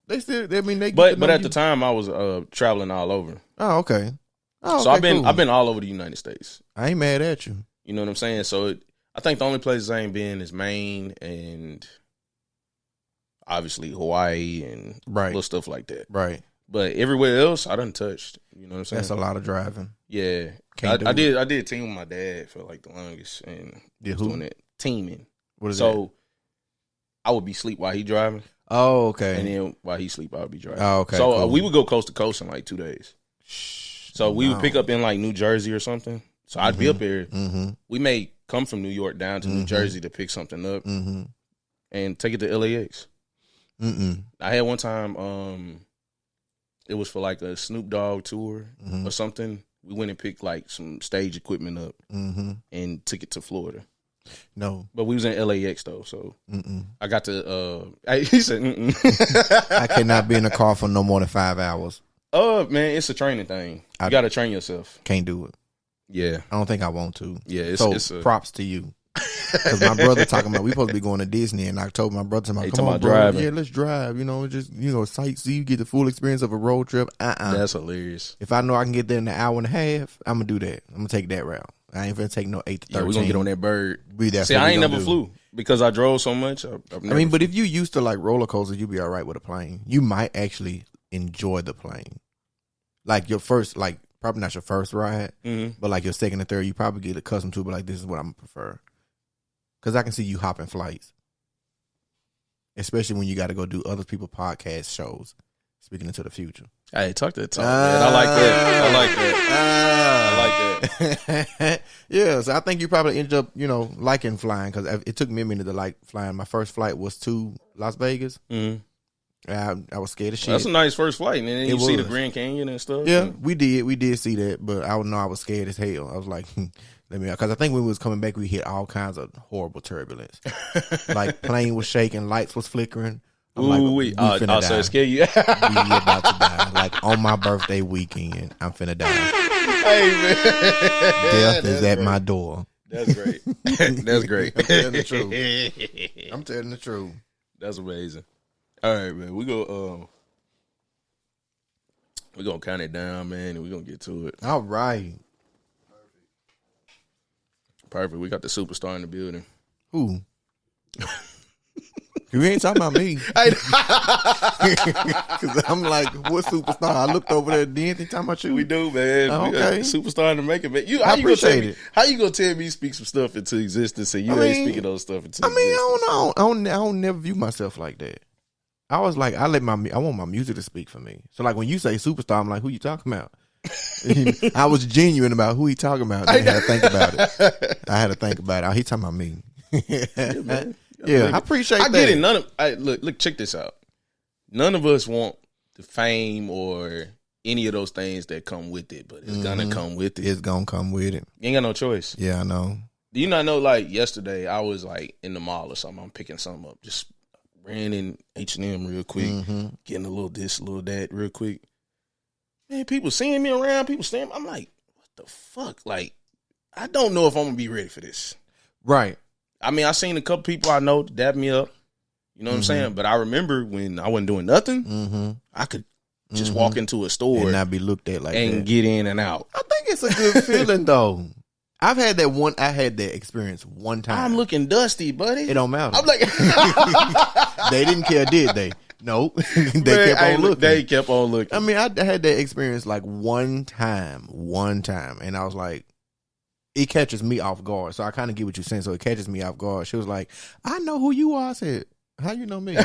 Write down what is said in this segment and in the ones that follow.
They still. I mean, they. But at the time, I was traveling all over. Oh, okay. Oh, so okay, I've been all over the United States. I ain't mad at you. You know what I'm saying? So I think the only places I ain't been is Maine and obviously Hawaii and little stuff like that. Right. But everywhere else, I done touched. You know what I'm saying? That's a lot of driving. Yeah. I did team with my dad for like the longest, and doing that teaming. What is that? I would be asleep while he driving. Oh, okay. And then while he sleep, I would be driving. Oh, okay. So cool. we would go coast to coast in like 2 days. So we would pick up in like New Jersey or something. So I'd be up there. Mm-hmm. We may come from New York down to New Jersey to pick something up and take it to LAX. I had one time, it was for like a Snoop Dogg tour or something. We went and picked like some stage equipment up and took it to Florida. No. But we was in LAX though, so I got to, he said, I cannot be in a car for no more than 5 hours. Man, it's a training thing. You got to train yourself. Can't do it. Yeah. I don't think I want to. Yeah, it's props to you. Because my brother talking about, we supposed to be going to Disney in October. My brother talking about, come on, bro. Driving. Yeah, let's drive. You know, just, sightsee, you get the full experience of a road trip. That's hilarious. If I know I can get there in an hour and a half, I'm going to do that. I'm going to take that route. I ain't finna take no 8 to 13. Yeah, we're going to get on that bird. See, I ain't never flew because I drove so much. But if you used to like roller coasters, you'd be all right with a plane. You might actually enjoy the plane. Like your first, like probably not your first ride, but like your second and third, you probably get accustomed to. But like, this is what I'm prefer, because I can see you hopping flights, especially when you got to go do other people's podcast shows. Speaking into the future. Hey, talk that talk, man. I like that. Yeah, so I think you probably ended up, liking flying, because it took me a minute to like flying. My first flight was to Las Vegas. I was scared of shit. That's a nice first flight, and then you see the Grand Canyon and stuff. Yeah, we did see that, but I know I was scared as hell. I was like, because I think when we was coming back, we hit all kinds of horrible turbulence. Like plane was shaking, lights was flickering. So it scared you? We about to die. Like on my birthday weekend, I'm finna die. Hey man, death is at my door. That's great. That's great. I'm telling the truth. That's amazing. All right, man. We gonna count it down, man, and we gonna get to it. All right. Perfect. We got the superstar in the building. Who? You ain't talking about me. Because I'm like, what superstar? I looked over there. Did anything talking about you? We do, man. Oh, okay. Superstar in the making, man. I appreciate it. How you gonna tell me you speak some stuff into existence and you ain't speaking those stuff into existence? I don't never view myself like that. I was like, I want my music to speak for me. So like when you say superstar, I'm like, who you talking about? I was genuine about who he talking about. I had to think about it. Oh, he talking about me. Yeah, man. Yeah, I appreciate that. I get it. Look, check this out. None of us want the fame or any of those things that come with it, but it's gonna come with it. It's gonna come with it. You ain't got no choice. Yeah, I know. Do you not know, like, yesterday I was, like, in the mall or something. I'm picking something up. Just ran in H&M real quick, getting a little this, a little that real quick. Man, people seeing me around, people staring. I'm like, what the fuck? Like, I don't know if I'm gonna be ready for this. Right. I mean, I seen a couple people I know dab me up. You know what I'm saying? But I remember when I wasn't doing nothing, I could just walk into a store and not be looked at like that and get in and out. I think it's a good feeling though. I had that experience one time. I'm looking dusty, buddy. It don't matter. I'm like, they didn't care, did they? No, kept on looking. They kept on looking. I mean, I had that experience like one time, and I was like, it catches me off guard. So I kind of get what you're saying. So it catches me off guard. She was like, I know who you are. I said, how you know me?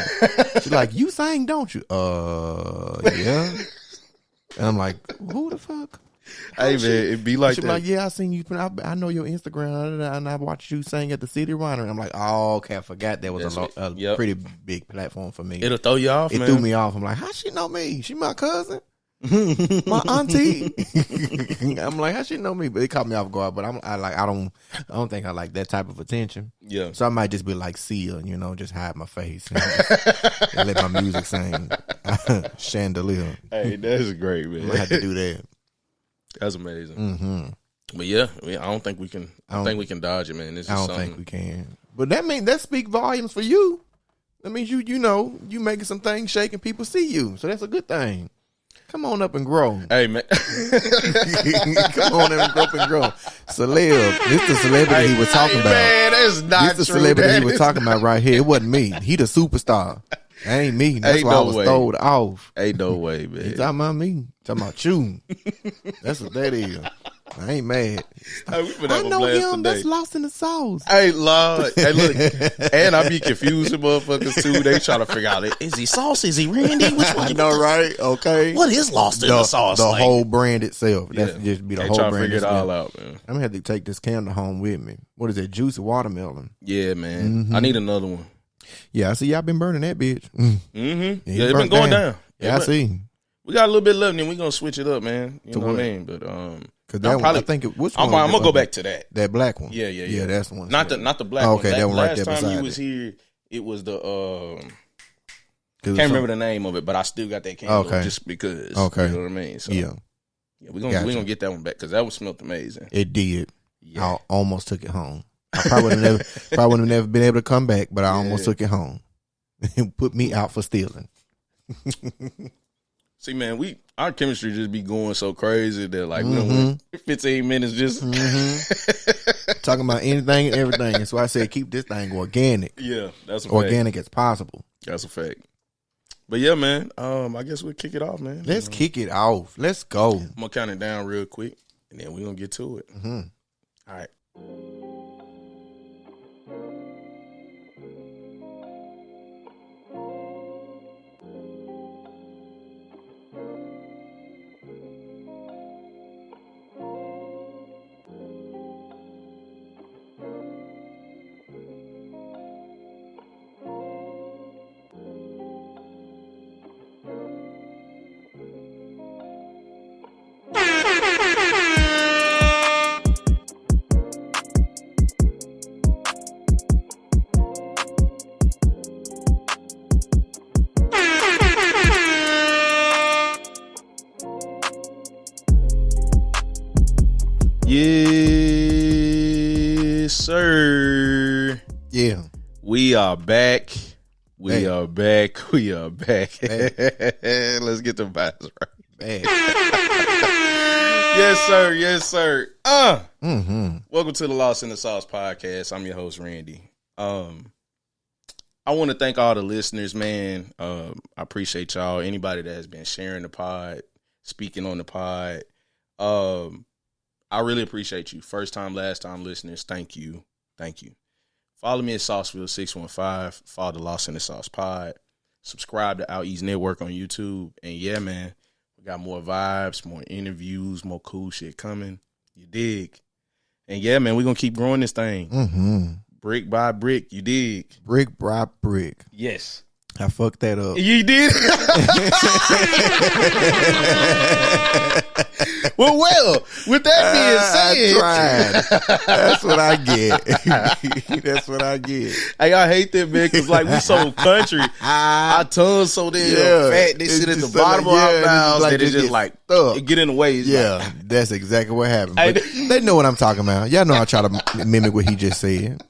She's like, you sang, don't you? Yeah. And I'm like, who the fuck? Hey, man, it be like she that. Like, yeah, I seen you. I know your Instagram, and I watched you sing at the City Winery. And I'm like, oh, okay, I forgot that was a pretty big platform for me. It'll throw you off, man. It threw me off. I'm like, how she know me? She my cousin? My auntie. I'm like, how she know me? But it caught me off guard. But I don't think I like that type of attention. Yeah. So I might just be like Sia, just hide my face and let my music sing. Chandelier. Hey, that's great, man. I had to do that. That's amazing. But yeah, I don't think we can. I don't think we can dodge it, man. I don't think we can. But that speak volumes for you. That means you know you making some things shake and people see you, so that's a good thing. Come on up and grow. Hey man, come on up and grow. Celeb, this the celebrity he was talking about. Man, that's not this the true. celebrity he was talking about right here. It wasn't me. He the superstar. That ain't me. That's why I was throwed off. Ain't no way, man. He talking about me. Talking about you. That's what that is. I ain't mad. Hey, I know him. That's lost in the sauce. Hey, Lord. Hey, look. And I be confusing motherfuckers, too. They try to figure out, is he sauce? Is he Randy? Which one? I know, right? Okay. What is lost in the sauce? The whole brand itself. That's just be the whole brand. Figure it all out, man. I'm going to have to take this candle home with me. What is it? Juicy watermelon. Yeah, man. I need another one. Yeah, I see y'all been burning that bitch. Yeah, it's been going down. Yeah, I see. We got a little bit left, and we're going to switch it up, man. You know what I mean? But, Cause that one, I think which one? I'm gonna go back to that. That black one. Yeah. That's the one. Not the black one. Okay, that one right there. Last time you was here, it was the can't remember the name of it, but I still got that candle just because. Okay, you know what I mean. So, yeah, we're gonna get that one back because that one smelled amazing. It did. Yeah. I almost took it home. I probably would have never been able to come back, but I almost took it home. It put me out for stealing. See, man, our chemistry just be going so crazy that like we don't went 15 minutes just talking about anything and everything. That's why I said keep this thing organic. Yeah, that's organic as possible. That's a fact. But yeah, man, I guess we'll kick it off, man. Let's kick it off. Let's go. I'm gonna count it down real quick, and then we're gonna get to it. All right. Yes, sir. Yeah. We are back. We are back. Let's get the vibes right. Yes, sir. Welcome to the Lost in the Sauce podcast. I'm your host, Randy. I want to thank all the listeners, man. I appreciate y'all. Anybody that has been sharing the pod, speaking on the pod. I really appreciate you. First time, last time listeners, thank you. Follow me at Sauceville615. Follow the Lost in the Sauce pod. Subscribe to Out East Network on YouTube. And yeah, man, we got more vibes, more interviews, more cool shit coming. You dig? And yeah, man, we're going to keep growing this thing. Brick by brick, you dig? Brick by brick. Yes. I fucked that up. You did? Well, with that being said. I tried. That's what I get. That's what I get. Hey, I hate that, man, because like we so country. Our tongues so damn fat. They sit at the bottom of our mouths. Like, it's just like, it get in the way. That's exactly what happened. But they know what I'm talking about. Y'all know I try to mimic what he just said.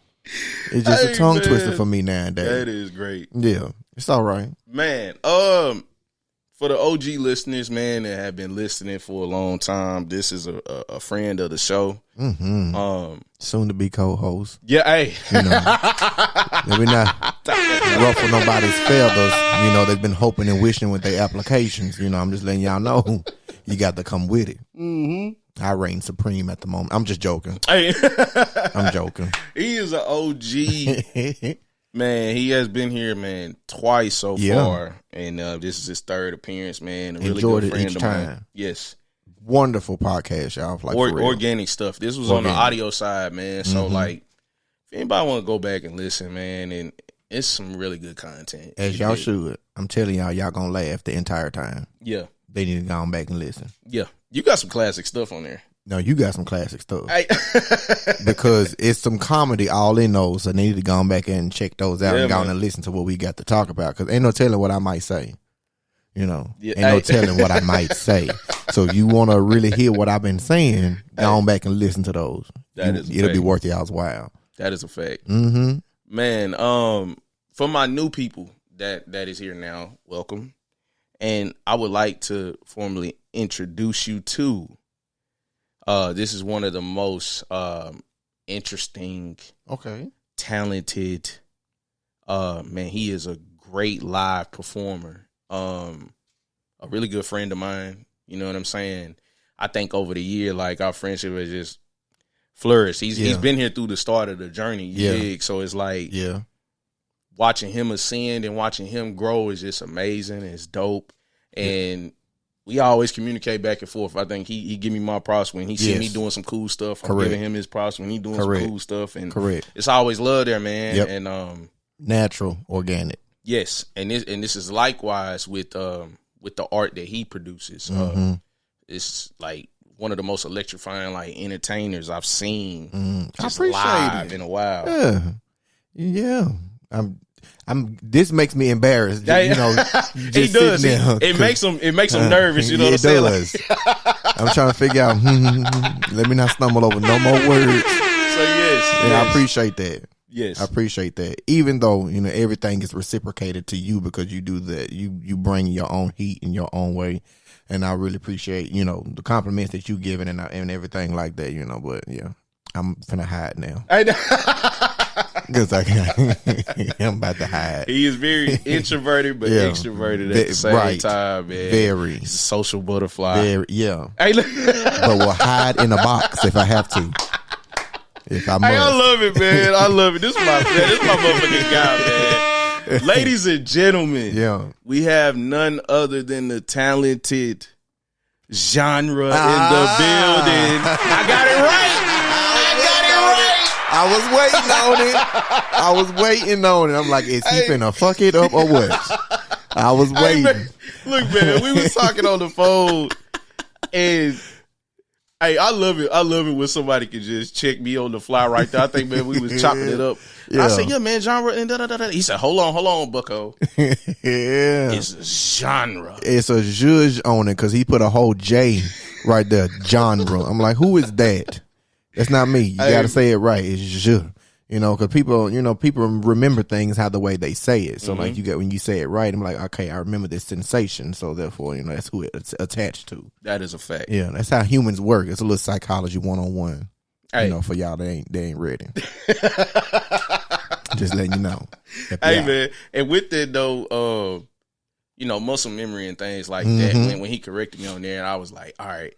It's just a tongue twister for me nowadays. That is great. Yeah, it's all right, man. For the OG listeners, man, that have been listening for a long time, this is a friend of the show. Soon to be co-host. Yeah, hey, we're not ruffle nobody's feathers. They've been hoping and wishing with their applications. I'm just letting y'all know you got to come with it. I reign supreme at the moment. I'm just joking. Hey. I'm joking. He is an OG. Man, he has been here, man, twice so far. And this is his third appearance, man. A really Enjoyed good friend each of time. mine. Yes. Wonderful podcast, y'all. Like organic stuff. This was on the audio side, man. So, like, if anybody want to go back and listen, man, and it's some really good content. As y'all should. I'm telling y'all going to laugh the entire time. Yeah. They need to go back and listen. Yeah. You got some classic stuff on there. No, you got some classic stuff. Because it's some comedy all in those. So they need to go back and check those out and go on and listen to what we got to talk about. Because ain't no telling what I might say. Ain't no telling what I might say. So if you want to really hear what I've been saying, go on back and listen to those. It'll be worth y'all's while. That is a fact. Mm-hmm. Man, for my new people that is here now, welcome. And I would like to formally introduce you to. This is one of the most interesting, talented. Man, he is a great live performer. A really good friend of mine. You know what I'm saying? I think over the year, like our friendship has just flourished. He's been here through the start of the journey. You dig? So it's like watching him ascend and watching him grow is just amazing. It's dope. And we always communicate back and forth. I think he give me my props when he see me doing some cool stuff. I'm giving him his props when he doing some cool stuff. And it's always love there, man. Yep. And natural, organic. Yes. And this is likewise with the art that he produces. It's like one of the most electrifying like entertainers I've seen just live in a while. Yeah. This makes me embarrassed. You know, it does. It makes him nervous. You know what I'm saying? It does. I'm trying to figure out. Let me not stumble over no more words. So yes, I appreciate that. Yes, I appreciate that. Even though everything is reciprocated to you because you do that, you bring your own heat in your own way, and I really appreciate the compliments that you giving and everything like that. But yeah, I'm finna hide now. Because I'm about to hide. He is very introverted but extroverted at the same time, man. Very. He's a social butterfly. Very, yeah. But will hide in a box if I have to. If I must. Hey, I love it, man. I love it. This is my motherfucking guy, man. Ladies and gentlemen, we have none other than the talented Zhanrę in the building. I got it right. I was waiting on it. I'm like, is he finna fuck it up or what? I was waiting. Hey, man, look, man, we was talking on the phone, and I love it. I love it when somebody can just check me on the fly right there. I think, man, we was chopping it up. I said, yeah, man, Zhanrę and da-da-da-da. He said, hold on, bucko. It's Zhanrę. It's a zhuzh on it because he put a whole J right there, Zhanrę. I'm like, who is that? That's not me. You got to say it right. It's zh. Because people remember things how the way they say it. So like when you say it right, I'm like, okay, I remember this sensation. So therefore, that's who it's attached to. That is a fact. Yeah, that's how humans work. It's a little psychology 101. For y'all, they ain't ready. Just letting you know. Hey, man, and with that though, muscle memory and things like that. When he corrected me on there, and I was like, all right,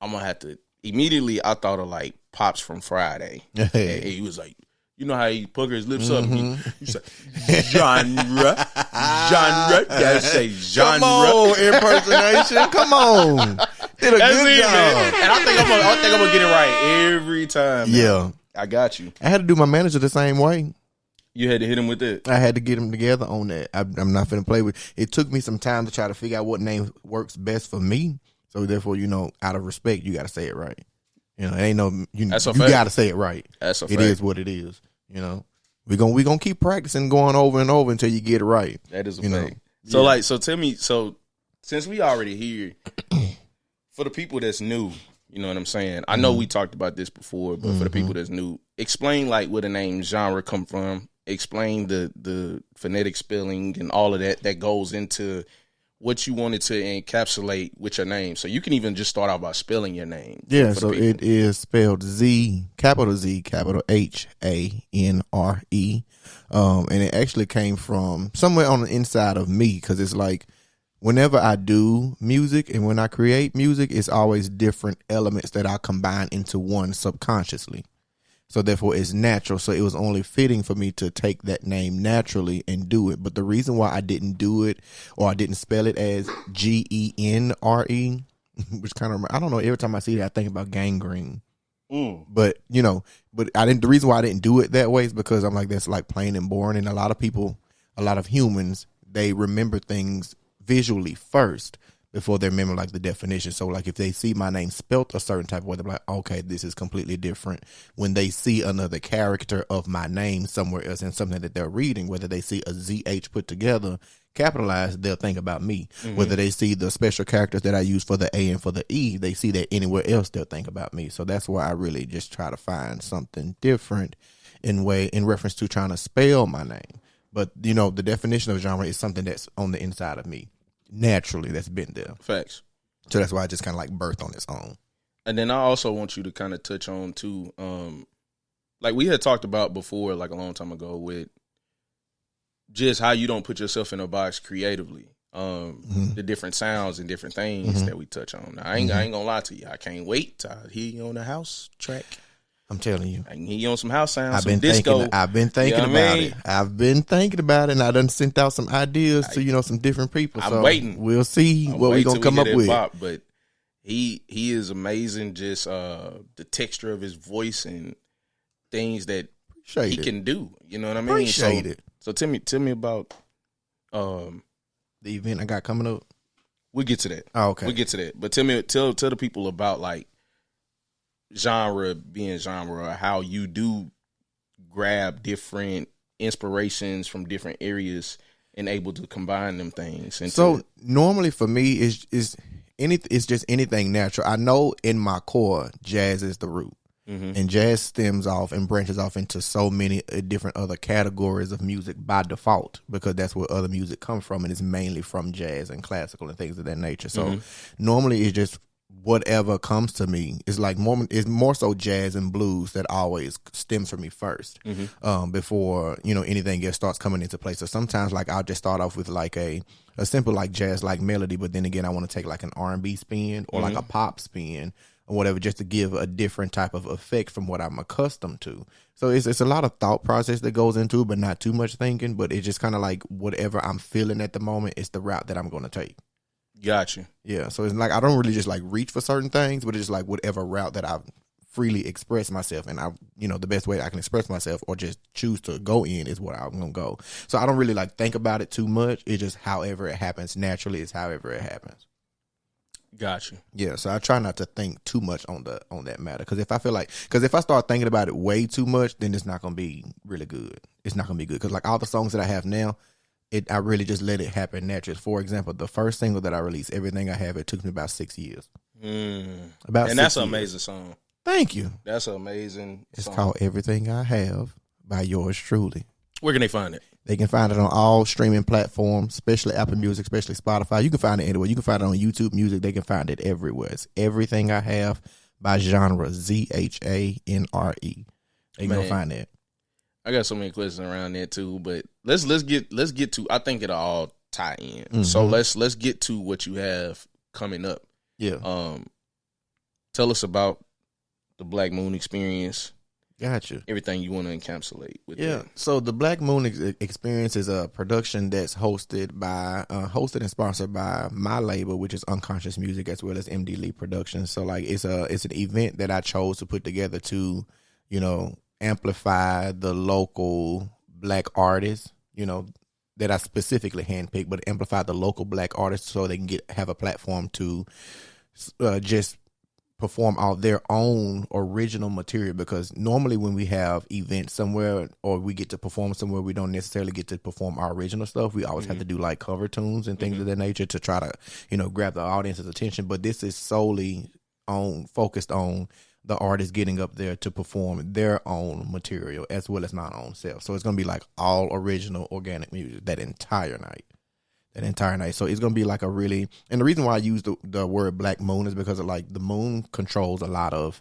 I'm gonna have to. Immediately, I thought of like Pops from Friday. And he was like, you know how he pucker his lips up? He said, Zhanrę. Gotta say Zhanrę. Come on, impersonation. Come on. Did a good job. Man. And I think I'm gonna get it right every time. Man. Yeah. I got you. I had to do my manager the same way. You had to hit him with it? I had to get him together on that. I'm not finna play with it. It took me some time to try to figure out what name works best for me. So therefore, out of respect, you got to say it right. It ain't no you got to say it right. That's a fact. It is what it is. We gonna keep practicing, going over and over until you get it right. That is a fact. So so tell me. So since we already here, for the people that's new, you know what I'm saying. I know we talked about this before, but for the people that's new, explain like where the name Zhanrę come from. Explain the phonetic spelling and all of that goes into what you wanted to encapsulate with your name. So you can even just start out by spelling your name. Yeah, so it is spelled capital Z, capital HANRE. And it actually came from somewhere on the inside of me because it's like whenever I do music and when I create music, it's always different elements that I combine into one subconsciously. So therefore it's natural. So it was only fitting for me to take that name naturally and do it. But the reason why I didn't do it or I didn't spell it as GENRE, which kind of, I don't know, every time I see that I think about gangrene. But the reason why I didn't do it that way is because I'm like, that's like plain and boring. And a lot of humans, they remember things visually first before they remember like the definition. So like if they see my name spelt a certain type of way, they're like, okay, this is completely different. When they see another character of my name somewhere else in something that they're reading, whether they see a ZH put together, capitalized, they'll think about me. Whether they see the special characters that I use for the A and for the E, they see that anywhere else, they'll think about me. So that's why I really just try to find something different in reference to trying to spell my name. But the definition of genre is something that's on the inside of me, naturally, that's been there. Facts. So that's why I just kind of like birthed on its own. And then I also want you to kind of touch on too, like we had talked about before, like a long time ago, with just how you don't put yourself in a box creatively. The different sounds and different things that we touch on. Now, I ain't gonna lie to you. I can't wait to hear you on the house track. I'm telling you. I can hear you on some house sounds, I've been thinking about it. I've been thinking about it, and I done sent out some ideas to some different people. I'm waiting. We'll see what we're gonna come up with. But he is amazing. Just the texture of his voice and things that he can do. You know what I mean? Appreciate it. So tell me about the event I got coming up. We'll get to that. Oh, okay. We'll get to that. But tell the people about like genre being genre, how you do grab different inspirations from different areas and able to combine them things. So normally for me it's just anything natural. I know in my core jazz is the root. And jazz stems off and branches off into so many different other categories of music by default, because that's where other music comes from, and it's mainly from jazz and classical and things of that nature. So normally it's just whatever comes to me. It's like more so jazz and blues that always stems from me first, before anything else starts coming into place. So sometimes like I'll just start off with like a simple like jazz like melody, but then again I want to take like an R&B spin or like a pop spin or whatever, just to give a different type of effect from what I'm accustomed to. So it's a lot of thought process that goes into it, but not too much thinking. But it's just kind of like whatever I'm feeling at the moment is the route that I'm going to take. Gotcha. Yeah, so it's like I don't really just like reach for certain things, but it's just like whatever route that I freely express myself, and I, the best way I can express myself or just choose to go in is what I'm going to go. So I don't really like think about it too much. It's just however it happens naturally is however it happens. Gotcha. Yeah, so I try not to think too much on that matter, because if I start thinking about it way too much, then it's not gonna be really good. It's not gonna be good, because like all the songs that I have now, I really just let it happen naturally. For example, the first single that I released, Everything I Have, it took me about 6 years. And that's an amazing song. Thank you. That's an amazing. It's song. called Everything I Have by yours truly. Where can they find it? They can find it on all streaming platforms, especially Apple Music, especially Spotify. You can find it anywhere. You can find it on YouTube Music. They can find it everywhere. It's Everything I Have by Zhanre, ZHANRE. They can go find that. I got so many questions around there too, but let's get to. I think it'll all tie in. So let's get to what you have coming up. Yeah. Tell us about the Black Moon experience. Gotcha. Everything you want to encapsulate with that. So the Black Moon experience is a production that's hosted and sponsored by my label, which is Unconscious Music, as well as MD Lee Productions. So like it's an event that I chose to put together to, amplify the local Black artists, that I specifically handpicked, but amplify the local Black artists so they can have a platform to just perform out their own original material, because normally when we have events somewhere or we get to perform somewhere, we don't necessarily get to perform our original stuff. We always have to do like cover tunes and things of that nature to try to, grab the audience's attention. But this is solely focused on the artist getting up there to perform their own material as well as my own self. So it's going to be like all original organic music that entire night. So it's going to be like and the reason why I use the word Black Moon is because of like the moon controls a lot of,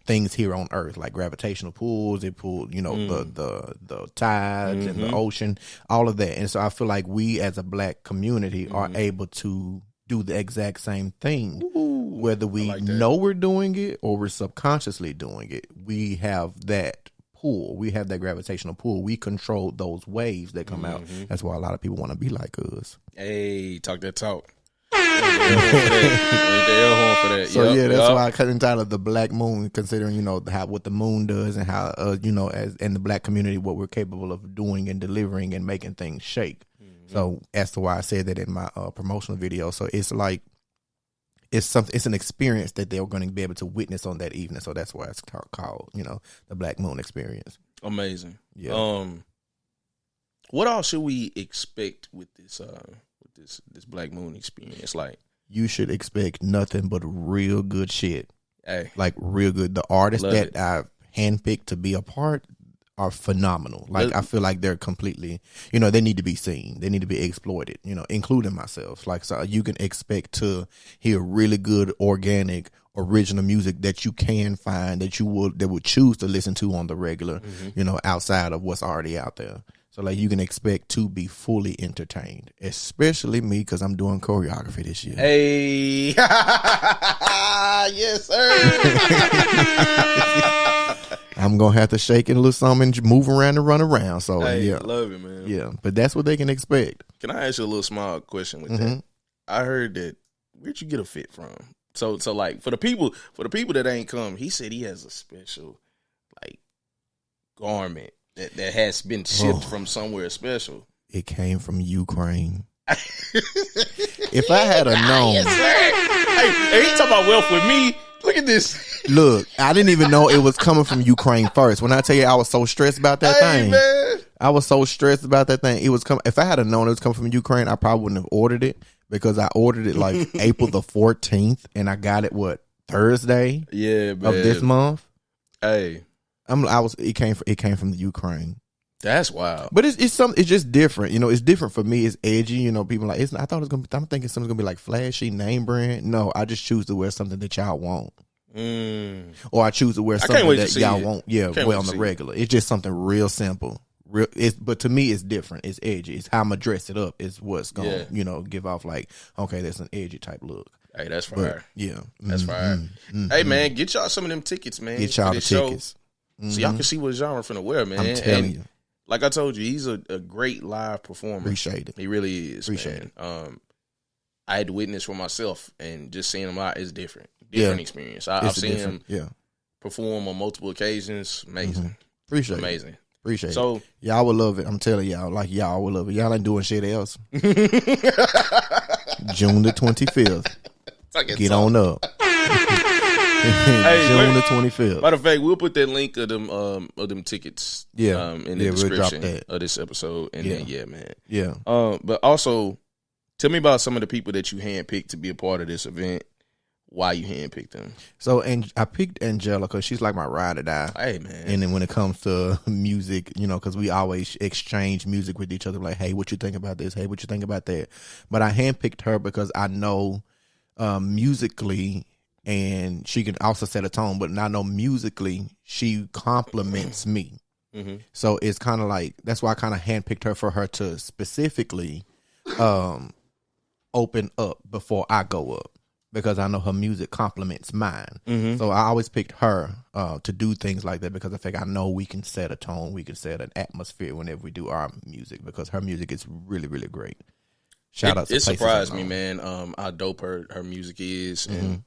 things here on Earth, like gravitational pulls. It pulls, the tides and the ocean, all of that. And so I feel like we as a Black community are able to do the exact same thing. Whether we know we're doing it or we're subconsciously doing it, we have that pull. We have that gravitational pull. We control those waves that come out. That's why a lot of people want to be like us. Hey, talk that talk. So that's why I cut entitled The Black Moon, considering what the moon does and how as in the Black community what we're capable of doing and delivering and making things shake. So as to why I said that in my promotional video. So it's like it's an experience that they're going to be able to witness on that evening. So that's why it's called the Black Moon experience. Amazing. Yeah. What all should we expect with this Black Moon experience? Like, you should expect nothing but real good shit. Hey, like real good. The artists that I've handpicked to be a part are phenomenal. Like I feel like they're completely, you know, they need to be seen. They need to be exploited, you know, including myself. Like, so you can expect to hear really good, organic, original music that you can find that would choose to listen to on the regular, you know, outside of what's already out there. So like you can expect to be fully entertained, especially me because I'm doing choreography this year. Hey, yes, sir. I'm gonna have to shake and little something, and move around and run around. So hey, yeah, love it, man. Yeah, but that's what they can expect. Can I ask you a little small question with that? I heard that. Where'd you get a fit from? So like for the people that ain't come, he said he has a special like garment that has been shipped from somewhere special. It came from Ukraine. If I had known, hey, he talking about wealth with me. Look at this. Look, I didn't even know it was coming from Ukraine first. When I tell you I was so stressed about that thing, man. I was so stressed about that thing. It was coming. If I had known it was coming from Ukraine, I probably wouldn't have ordered it because I ordered it like April the 14th, and I got it Thursday? Yeah, man. Of this month. Hey, It came from the Ukraine. That's wild. But it's just different. You know, it's different for me. It's edgy. You know, people like I thought it was gonna be, I'm thinking something's gonna be like flashy name brand. No, I just choose to wear something that y'all want. Or I choose to wear something that y'all won't. Yeah, wear on the regular. It's just something real simple. But to me, it's different. It's edgy. It's how I'm gonna dress it up. Is what's gonna give off like, okay, that's an edgy type look. Hey, that's fire. Yeah, that's fire. Hey, man, get y'all some of them tickets, man. Get y'all the tickets so y'all can see what Zhanrę finna wear, man. I'm telling you. Like I told you, he's a great live performer. Appreciate it. He really is. Appreciate it. I had to witness for myself, and just seeing him live is different. Different experience. I've seen him perform on multiple occasions. Amazing. Appreciate it. Amazing. Appreciate it. Y'all would love it. I'm telling y'all, like y'all would love it. Y'all ain't doing shit else. June the 25th. Get on up. June the 25th. Matter of fact, we'll put that link of them tickets in the description of this episode. And then man. Yeah. But also tell me about some of the people that you handpicked to be a part of this event. Why you handpicked them? So, and I picked Anjelica. She's like my ride or die. Hey, man. And then when it comes to music, you know, because we always exchange music with each other. Like, hey, what you think about this? Hey, what you think about that? But I handpicked her because I know musically, and she can also set a tone, but I know musically she compliments me. So it's kind of like, that's why I kind of handpicked her for her to specifically open up before I go up, because I know her music complements mine. So I always picked her to do things like that, because I think I know we can set a tone, we can set an atmosphere whenever we do our music, because her music is really, really great. Shout out to it surprised me, man, how dope her music is. And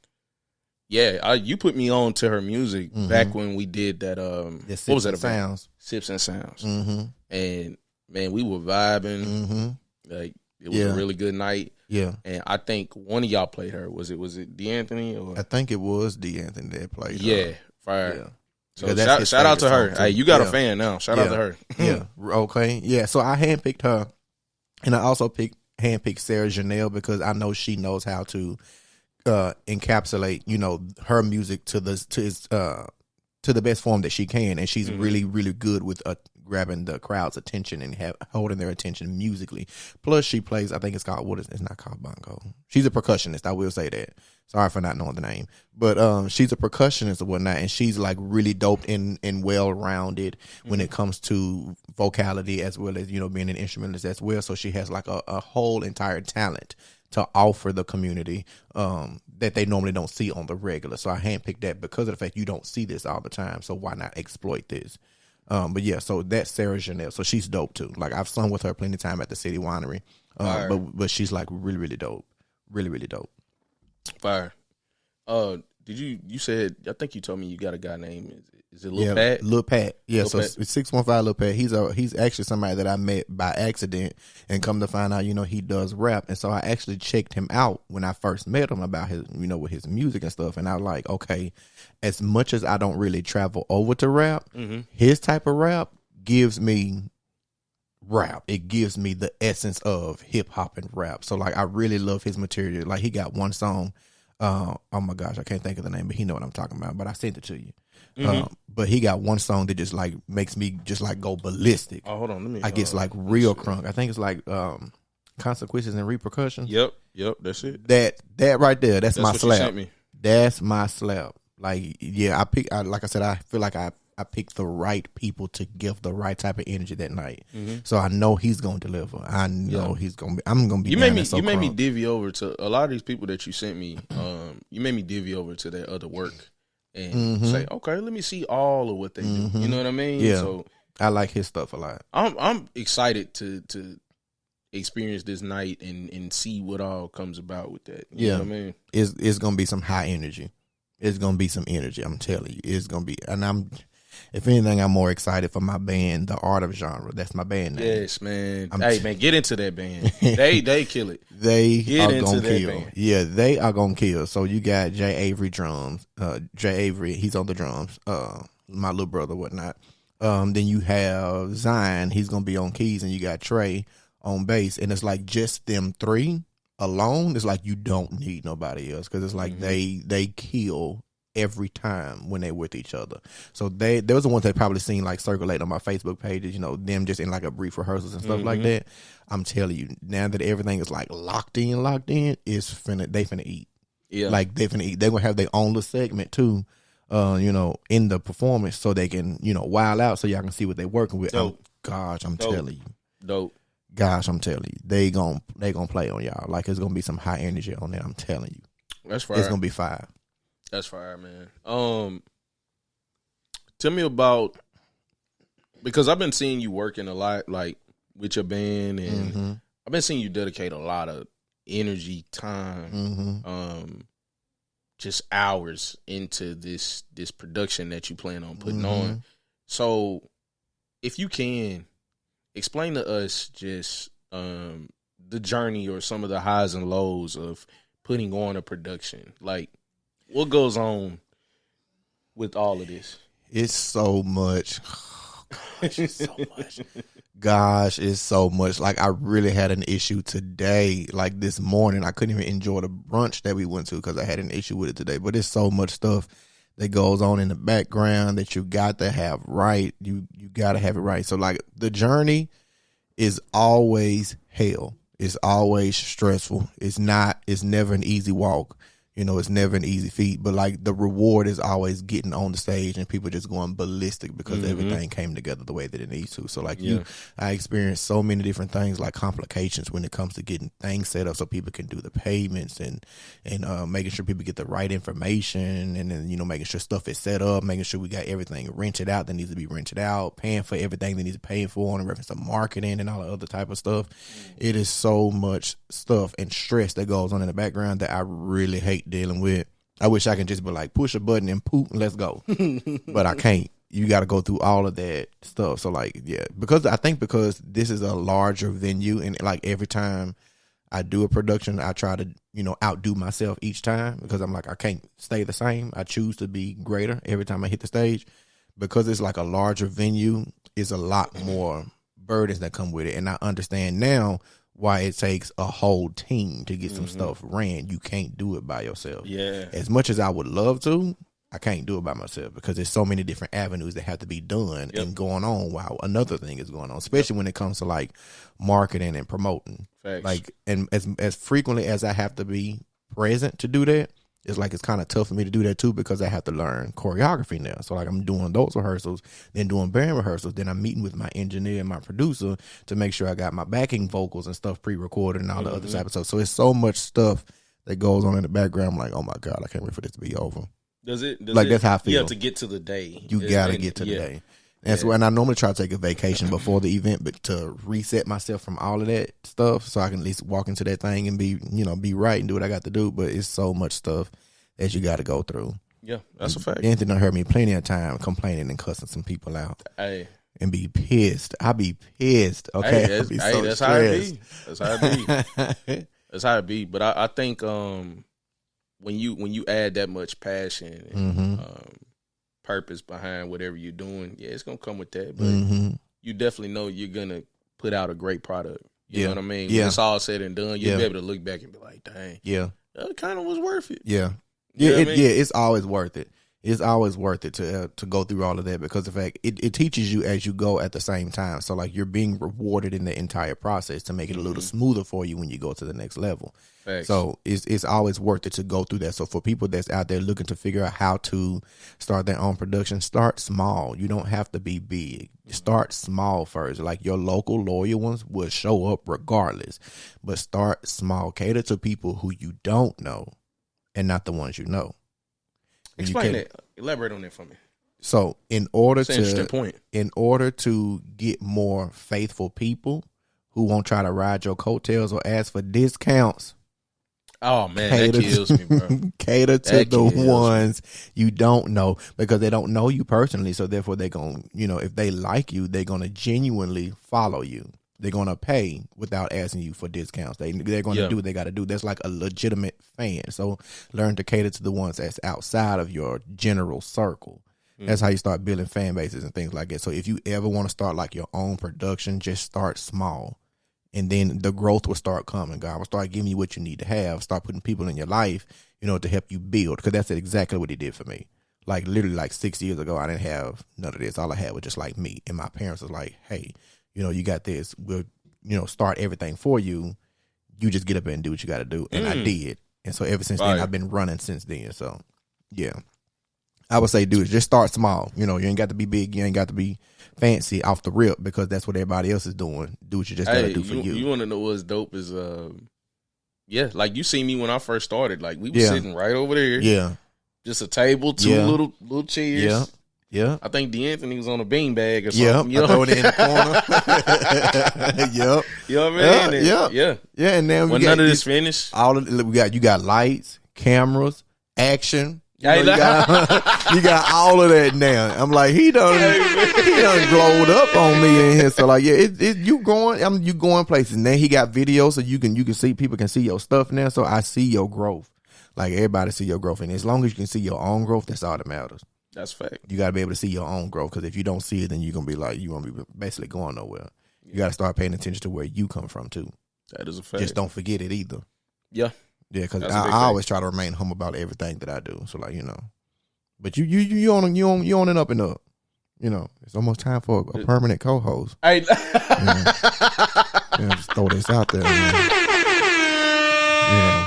you put me on to her music back when we did that. What was that about? Sips and Sounds. And man, we were vibing. Like it was a really good night. Yeah. And I think one of y'all played her. Was it D'Anthony? Or? I think it was D'Anthony that played her. Yeah, fire. Yeah. So shout out to her. Hey, you got a fan now. Shout out to her. Yeah. Okay. Yeah. So I handpicked her, and I also handpicked Sarah Janelle, because I know she knows how to encapsulate, you know, her music to the best form that she can, and she's really, really good with grabbing the crowd's attention and holding their attention musically. Plus, she plays, I think it's called, it's not called bongo. She's a percussionist. I will say that. Sorry for not knowing the name, but she's a percussionist and whatnot, and she's like really dope and well rounded when it comes to vocality, as well as, you know, being an instrumentalist as well. So she has like a whole entire talent to offer the community that they normally don't see on the regular. So I handpicked that because of the fact you don't see this all the time. So why not exploit this? But yeah, so that's Sarah Janelle. So she's dope too. Like I've sung with her plenty of time at the City Winery. But she's like really, really dope. Really, really dope. Fire. Did you said, I think you told me you got a guy named, is it Lil Pat? Lil Pat. Yeah, Lil so Pat. It's 615 Lil Pat. He's actually somebody that I met by accident, and come to find out, you know, he does rap. And so I actually checked him out when I first met him about his, you know, with his music and stuff. And I was like, okay, as much as I don't really travel over to rap, his type of rap gives me rap. It gives me the essence of hip hop and rap. So like I really love his material. Like he got one song Oh my gosh, I can't think of the name, but he know what I'm talking about. But I sent it to you. But he got one song that just like makes me just like go ballistic. Oh, hold on, let me. I guess like real crunk. I think it's like Consequences and Repercussions. Yep, that's it. That right there, that's my what slap. You sent me. That's my slap. Like, yeah, like I said, I feel like I picked the right people to give the right type of energy that night. So I know he's gonna deliver. I know he's gonna be. I'm gonna be. You made me divvy over to a lot of these people that you sent me. You made me divvy over to their other work and say, okay, let me see all of what they do. You know what I mean? Yeah. So I like his stuff a lot. I'm excited to experience this night and see what all comes about with that. You know what I mean? It's gonna be some high energy. It's gonna be some energy. I'm telling you, it's gonna be. And if anything, I'm more excited for my band, The Art of Zhanrę. That's my band name. Yes, man. Man, get into that band. They kill it. They are gonna kill. Band. Yeah, they are gonna kill. So you got Jay Avery drums. Jay Avery, he's on the drums. My little brother, whatnot. Then you have Zhanrę. He's gonna be on keys, and you got Trey on bass. And it's like just them three alone. It's like you don't need nobody else because it's like they kill every time when they're with each other. So there was the ones that probably seen like circulate on my Facebook pages, them just in like a brief rehearsals and stuff like that. I'm telling you, now that everything is like locked in, they finna eat. Yeah. Like they finna eat. They're gonna have their own little segment too, in the performance so they can, wild out so y'all can see what they're working with. I'm telling you. Dope. Gosh, I'm telling you. They gonna play on y'all. Like it's gonna be some high energy on there, I'm telling you. That's fire. It's gonna be fire. That's fire, man. Tell me about, because I've been seeing you working a lot, like with your band, and I've been seeing you dedicate a lot of energy, time, just hours into this production that you plan on putting on. So, if you can explain to us just the journey or some of the highs and lows of putting on a production, like. What goes on with all of this? It's so much. Gosh, it's so much. Gosh, it's so much. Like, I really had an issue today. Like, this morning, I couldn't even enjoy the brunch that we went to because I had an issue with it today. But there's so much stuff that goes on in the background that you got to have right. You got to have it right. So, like, the journey is always hell. It's always stressful. It's never an easy walk. It's never an easy feat, but like the reward is always getting on the stage and people just going ballistic because everything came together the way that it needs to. So like I experienced so many different things like complications when it comes to getting things set up so people can do the payments and making sure people get the right information and then, making sure stuff is set up, making sure we got everything rented out that needs to be rented out, paying for everything that needs to pay for in reference to marketing and all the other type of stuff. It is so much stuff and stress that goes on in the background that I really hate dealing with. I wish I could just be like, push a button and poop and let's go. But I can't. You got to go through all of that stuff. So like, yeah, because this is a larger venue and like every time I do a production, I try to, outdo myself each time because I'm like, I can't stay the same. I choose to be greater every time I hit the stage because it's like a larger venue. It's a lot more burdens that come with it. And I understand now why it takes a whole team to get some stuff ran. You can't do it by yourself. Yeah. As much as I would love to, I can't do it by myself because there's so many different avenues that have to be done and going on while another thing is going on, especially when it comes to like marketing and promoting. Facts. Like, and as frequently as I have to be present to do that, it's like it's kind of tough for me to do that too because I have to learn choreography now. So like I'm doing those rehearsals, then doing band rehearsals, then I'm meeting with my engineer and my producer to make sure I got my backing vocals and stuff pre-recorded and all the other type of stuff. So it's so much stuff that goes on in the background. I'm like, oh my God, I can't wait for this to be over. That's how I feel. You have to get to the day. You gotta get to the day. And so, and I normally try to take a vacation before the event, but to reset myself from all of that stuff so I can at least walk into that thing and be right and do what I got to do. But it's so much stuff that you got to go through. Yeah, that's a fact. Anthony done heard me plenty of time complaining and cussing some people out. Hey. And be pissed. I be pissed. Okay. Hey, that's how it be. That's how it be. That's how it be. But I think when you add that much passion and purpose behind whatever you're doing, it's gonna come with that. But you definitely know you're gonna put out a great product. You know what I mean? When it's all said and done, you'll be able to look back and be like, dang. Yeah. It kind of was worth it. Yeah. You know Yeah, what I mean? yeah, it's always worth it. It's always worth it to go through all of that because the fact it teaches you as you go at the same time. So like you're being rewarded in the entire process to make it a little smoother for you when you go to the next level. Facts. So it's always worth it to go through that. So for people that's out there looking to figure out how to start their own production, start small. You don't have to be big. Start small first. Like your local loyal ones will show up regardless. But start small. Cater to people who you don't know and not the ones you know. Explain that. Elaborate on that for me. So in order interesting point. In order to get more faithful people who won't try to ride your coattails or ask for discounts. Oh man, that kills me, bro. Cater to the ones you don't know because they don't know you personally. So therefore they're going, if they like you, they're going to genuinely follow you. They're going to pay without asking you for discounts. They're going to do what they got to do. That's like a legitimate fan. So learn to cater to the ones that's outside of your general circle. That's how you start building fan bases and things like that. So if you ever want to start like your own production, just start small. And then the growth will start coming. God will start giving you what you need to have. Start putting people in your life, to help you build. Because that's exactly what he did for me. Like literally like 6 years ago, I didn't have none of this. All I had was just like me. And my parents was like, hey, you got this. We'll, start everything for you. You just get up and do what you got to do. And I did. And so ever since then, I've been running since then. So, yeah. I would say, dude, just start small. You ain't got to be big. You ain't got to be fancy off the rip because that's what everybody else is doing. Do what you just got to do for you. You want to know what's dope is, like you see me when I first started. Like we were sitting right over there. Yeah. Just a table, two little chairs. Yeah. Yeah. I think DeAnthony was on a beanbag or something. Yep. I throw it in the corner. Yep. You know what I mean? Yeah. And then when none of this finished. You got lights, cameras, action. You You got all of that now. I'm like, he done glowed up on me in here. So like, yeah, you going places. And then he got videos so you can see, people can see your stuff now. So I see your growth. Like everybody see your growth. And as long as you can see your own growth, that's all that matters. That's fact. You got to be able to see your own growth because if you don't see it, then you're going to be like, you won't be basically going nowhere. You got to start paying attention to where you come from too. That is a fact. Just don't forget it either. Yeah. Yeah, because I always try to remain humble about everything that I do. So like, but you on and up and up. It's almost time for a permanent co-host. Hey. Just throw this out there.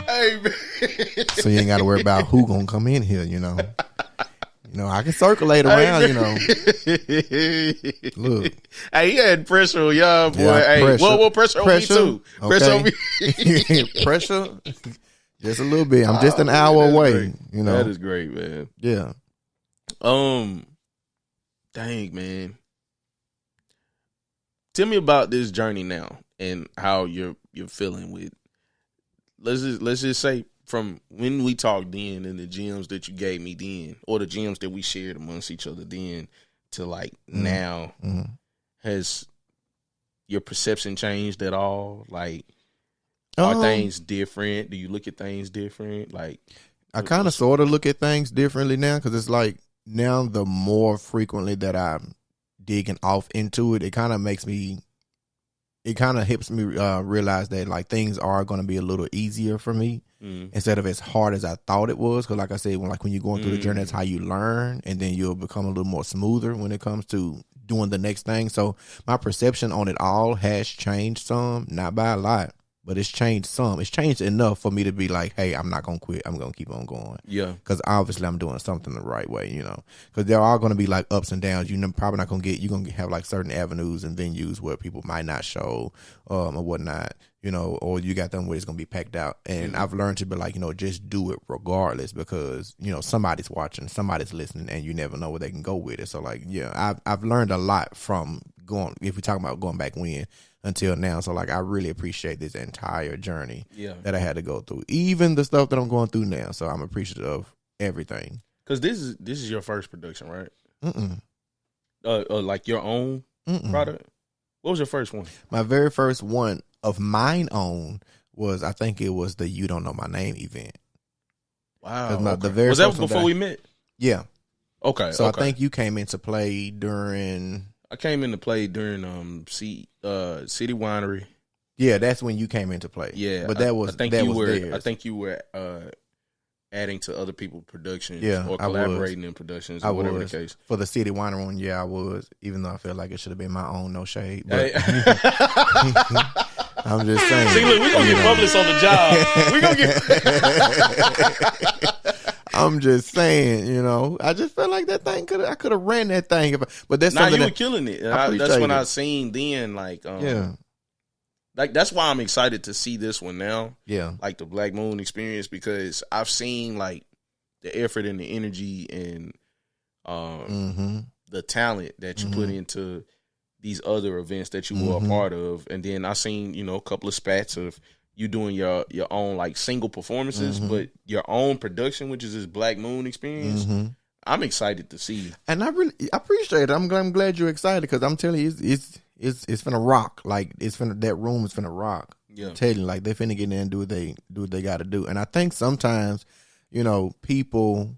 Hey, man. So you ain't got to worry about who gonna come in here. I can circulate around. Look. Hey, he had pressure on y'all, boy. Yeah, hey, what pressure on me too? Okay. Pressure on me. Pressure. Just a little bit. I'm just an hour away. Great. That is great, man. Yeah. Dang, man. Tell me about this journey now and how you're feeling with. Let's just say from when we talked then and the gems that you gave me then, or the gems that we shared amongst each other then, to like now, has your perception changed at all? Like, are things different? Do you look at things different? Like, I kind of sort of look at things differently now because it's like now the more frequently that I'm digging off into it, it kind of helps me realize that like things are going to be a little easier for me instead of as hard as I thought it was. Because like I said, when you're going through the journey, that's how you learn, and then you'll become a little more smoother when it comes to doing the next thing. So my perception on it all has changed some, not by a lot, but it's changed some. It's changed enough for me to be like, hey, I'm not going to quit. I'm going to keep on going. Yeah. Because obviously I'm doing something the right way, Because there are going to be like ups and downs. You're probably not going to you're going to have like certain avenues and venues where people might not show or whatnot, or you got them where it's going to be packed out. And I've learned to be like, just do it regardless because, somebody's watching, somebody's listening, and you never know where they can go with it. So like, yeah, I've learned a lot from if we're talking about going back when, until now. So like I really appreciate this entire journey that I had to go through. Even the stuff that I'm going through now. So I'm appreciative of everything. Because this is your first production, right? Like your own product? What was your first one? My very first one of mine own was, I think it was the You Don't Know My Name event. Wow. Okay. Was that before we met? Yeah. Okay. So I think you came into play during... I came into play during City Winery. Yeah, that's when you came into play. Yeah, but that was I think that you was were. theirs. I think you were adding to other people's productions, Yeah, or collaborating in productions, or whatever the case. For the City Winery one, yeah, I was. Even though I felt like it should have been my own, no shade. But I'm just saying. See, look, we're gonna get published on the job. We're gonna get. I'm just saying, you know, I just felt like that thing I could have ran that thing. But that's something you were killing it. That's when I seen then, like, like that's why I'm excited to see this one now. Yeah, like the Black Moon experience, because I've seen like the effort and the energy and the talent that you put into these other events that you were a part of, and then I seen, you know, a couple of spats of you doing your own like single performances, but your own production, which is this Black Moon experience. I'm excited to see, and I appreciate it. I'm glad you're excited, because I'm telling you, it's finna rock. Like that room is finna rock. Yeah, I'm telling you, like they finna get in there and do what they got to do. And I think sometimes, you know, people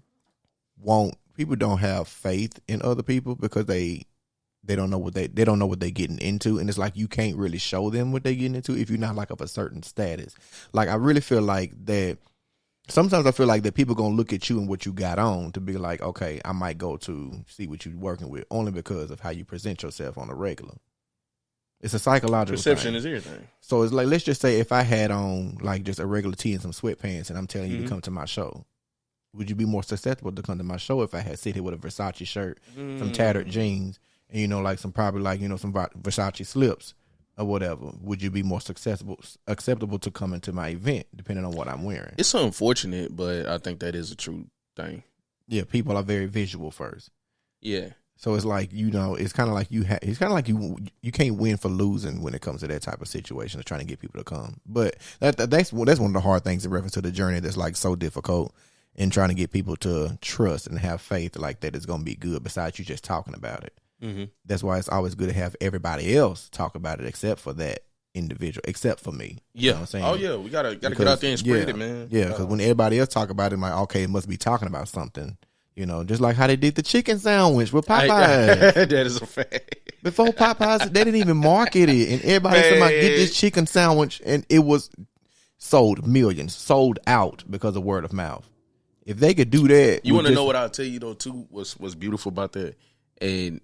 don't have faith in other people because they don't know what they don't know what they're getting into, and it's like you can't really show them what they're getting into if you're not like of a certain status. Like I really feel like that. Sometimes I feel like that people gonna look at you and what you got on to be like, okay, I might go to see what you're working with, only because of how you present yourself on a regular. It's a psychological perception thing. is everything. So it's like, let's just say if I had on like just a regular tee and some sweatpants, and I'm telling you to come to my show, would you be more susceptible to come to my show if I had sit here with a Versace shirt, some tattered jeans, and you know, like some probably like, you know, some Versace slips or whatever? Would you be more acceptable to come into my event depending on what I'm wearing? It's unfortunate, but I think that is a true thing. Yeah, people are very visual first. Yeah. So it's like, you know, it's kind of like you can't win for losing when it comes to that type of situation of trying to get people to come. But that's one of the hard things in reference to the journey that's like so difficult in trying to get people to trust and have faith like that it's going to be good besides you just talking about it. That's why it's always good to have everybody else talk about it except for that individual, except for me. Yeah. You know what I'm saying? Oh yeah, we gotta get out there and spread it, man. Yeah, because when everybody else talk about it, I'm like, okay, it must be talking about something. You know, just like how they did the chicken sandwich with Popeyes. That is a fact. Before Popeyes, they didn't even market it, and everybody said, "Get this chicken sandwich," and it was sold millions, sold out because of word of mouth. If they could do that, you want to know what I'll tell you though too? What's beautiful about that, and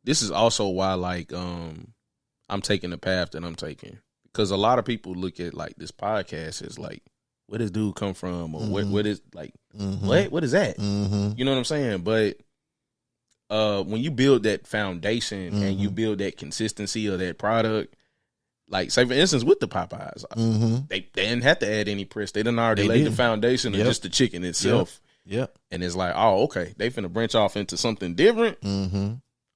this is also why like I'm taking the path that I'm taking, because a lot of people look at like this podcast as like, where does dude come from, or what is like what is that? You know what I'm saying? But when you build that foundation and you build that consistency of that product, like say for instance with the Popeyes, they didn't have to add any press. They done already laid the foundation of just the chicken itself. Yep. And it's like, oh, okay, they finna branch off into something different.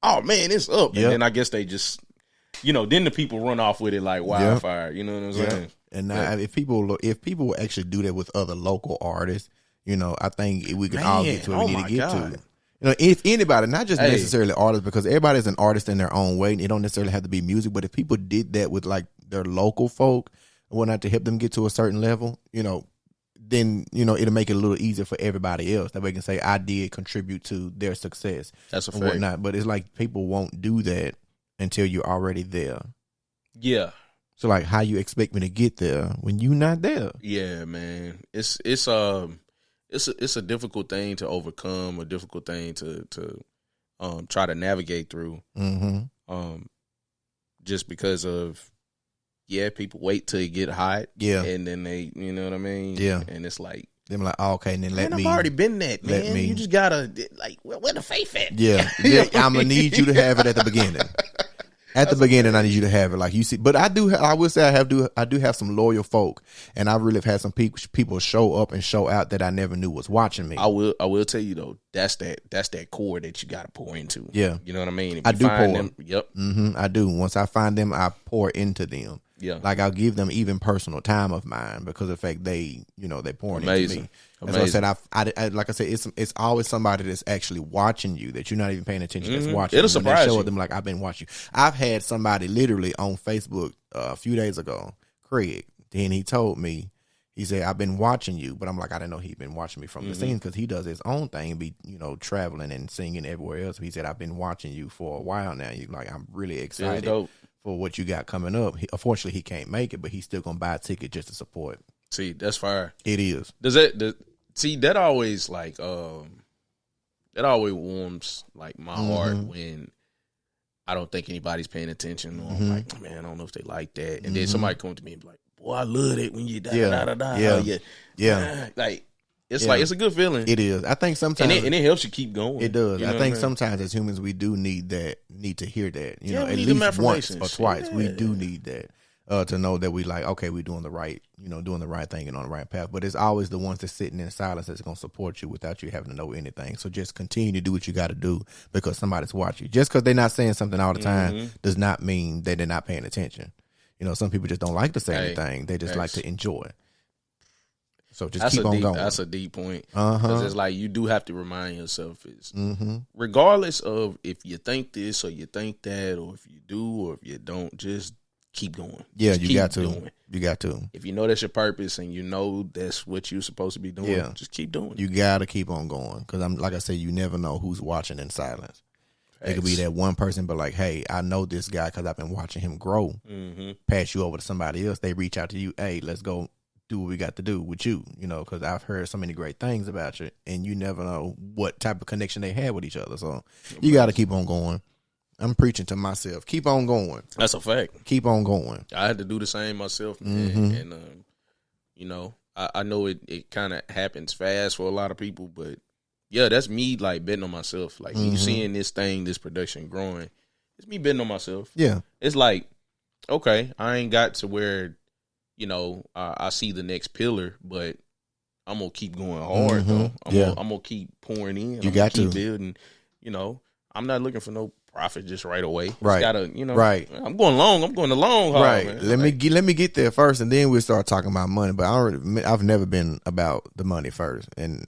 Oh man, it's up. And then I guess they just, you know, then the people run off with it like wildfire. You know what I'm saying? And now, if people actually do that with other local artists, you know, I think we can all get to where we need to get to. You know, if anybody, not just necessarily artists, because everybody's an artist in their own way, and it don't necessarily have to be music. But if people did that with like their local folk and whatnot to help them get to a certain level, you know, then, you know, it'll make it a little easier for everybody else. That way, can say I did contribute to their success. That's a fact. Whatnot. But it's like people won't do that until you're already there. Yeah. So like, how you expect me to get there when you not there? Yeah, man. It's a difficult thing to overcome, a difficult thing to try to navigate through. Just because of people wait till you get hot. Yeah. And then they, you know what I mean? Yeah. And it's like, them like, oh, okay, and then I've already been that, man. You just gotta like, where the faith at? Yeah. I'm gonna need you to have it at the beginning. At the beginning, I need you to have it, like you see. But I will say I do have some loyal folk, and I really have had some people show up and show out that I never knew was watching me. I will tell you though, that's that core that you got to pour into. Yeah, you know what I mean. I do pour. Them, yep, I do. Once I find them, I pour into them. Yeah, like I'll give them even personal time of mine because of the fact they pouring into me. As I said, I like I said, it's always somebody that's actually watching you that you're not even paying attention. That's watching. It'll surprise you. Them like I've been watching you. I've had somebody literally on Facebook a few days ago, Craig. Then he told me, he said, I've been watching you, but I'm like, I didn't know he'd been watching me from the scenes because he does his own thing, be traveling and singing everywhere else. He said, I've been watching you for a while now. You like, I'm really excited for what you got coming up. Unfortunately, he can't make it, but he's still gonna buy a ticket just to support. See, that's fire. It is. That always like that always warms like my heart when I don't think anybody's paying attention. Or I'm like, man, I don't know if they like that. And then somebody come to me and be like, boy, I love it when you yeah. Like it's like it's a good feeling. It is. I think sometimes and it helps you keep going. It does. You know I think sometimes as humans we do need to hear that. You know, we at need least once or twice. Yeah. We do need that. To know that we like, okay, we're doing the right, doing the right thing and on the right path. But it's always the ones that's sitting in silence that's going to support you without you having to know anything. So just continue to do what you got to do because somebody's watching. Just because they're not saying something all the time does not mean that they're not paying attention. Some people just don't like to say anything. They just like to enjoy. So just keep on going. That's a deep point. Because it's like you do have to remind yourself regardless of if you think this or you think that or if you do or if you don't, just keep going. Yeah, you got to. You got to. If you know that's your purpose and you know that's what you're supposed to be doing, just keep doing it. You got to keep on going because like I said, you never know who's watching in silence. It could be that one person, but like, hey, I know this guy because I've been watching him grow. Pass you over to somebody else. They reach out to you. Hey, let's go do what we got to do with you. Because I've heard so many great things about you, and you never know what type of connection they had with each other. So you got to keep on going. I'm preaching to myself. Keep on going. That's a fact. Keep on going. I had to do the same myself, man. And I know it kind of happens fast for a lot of people, but yeah, that's me like betting on myself. Like you seeing this production growing, it's me betting on myself. Yeah, it's like, okay, I ain't got to where, I see the next pillar, but I'm gonna keep going hard though. I'm gonna keep pouring in. You got to keep building. I'm not looking for no profit just right away. Right. Gotta, right. I'm going long. I'm going the long haul. Right. Man. Let me get there first, and then we'll start talking about money. But I've never been about the money first, and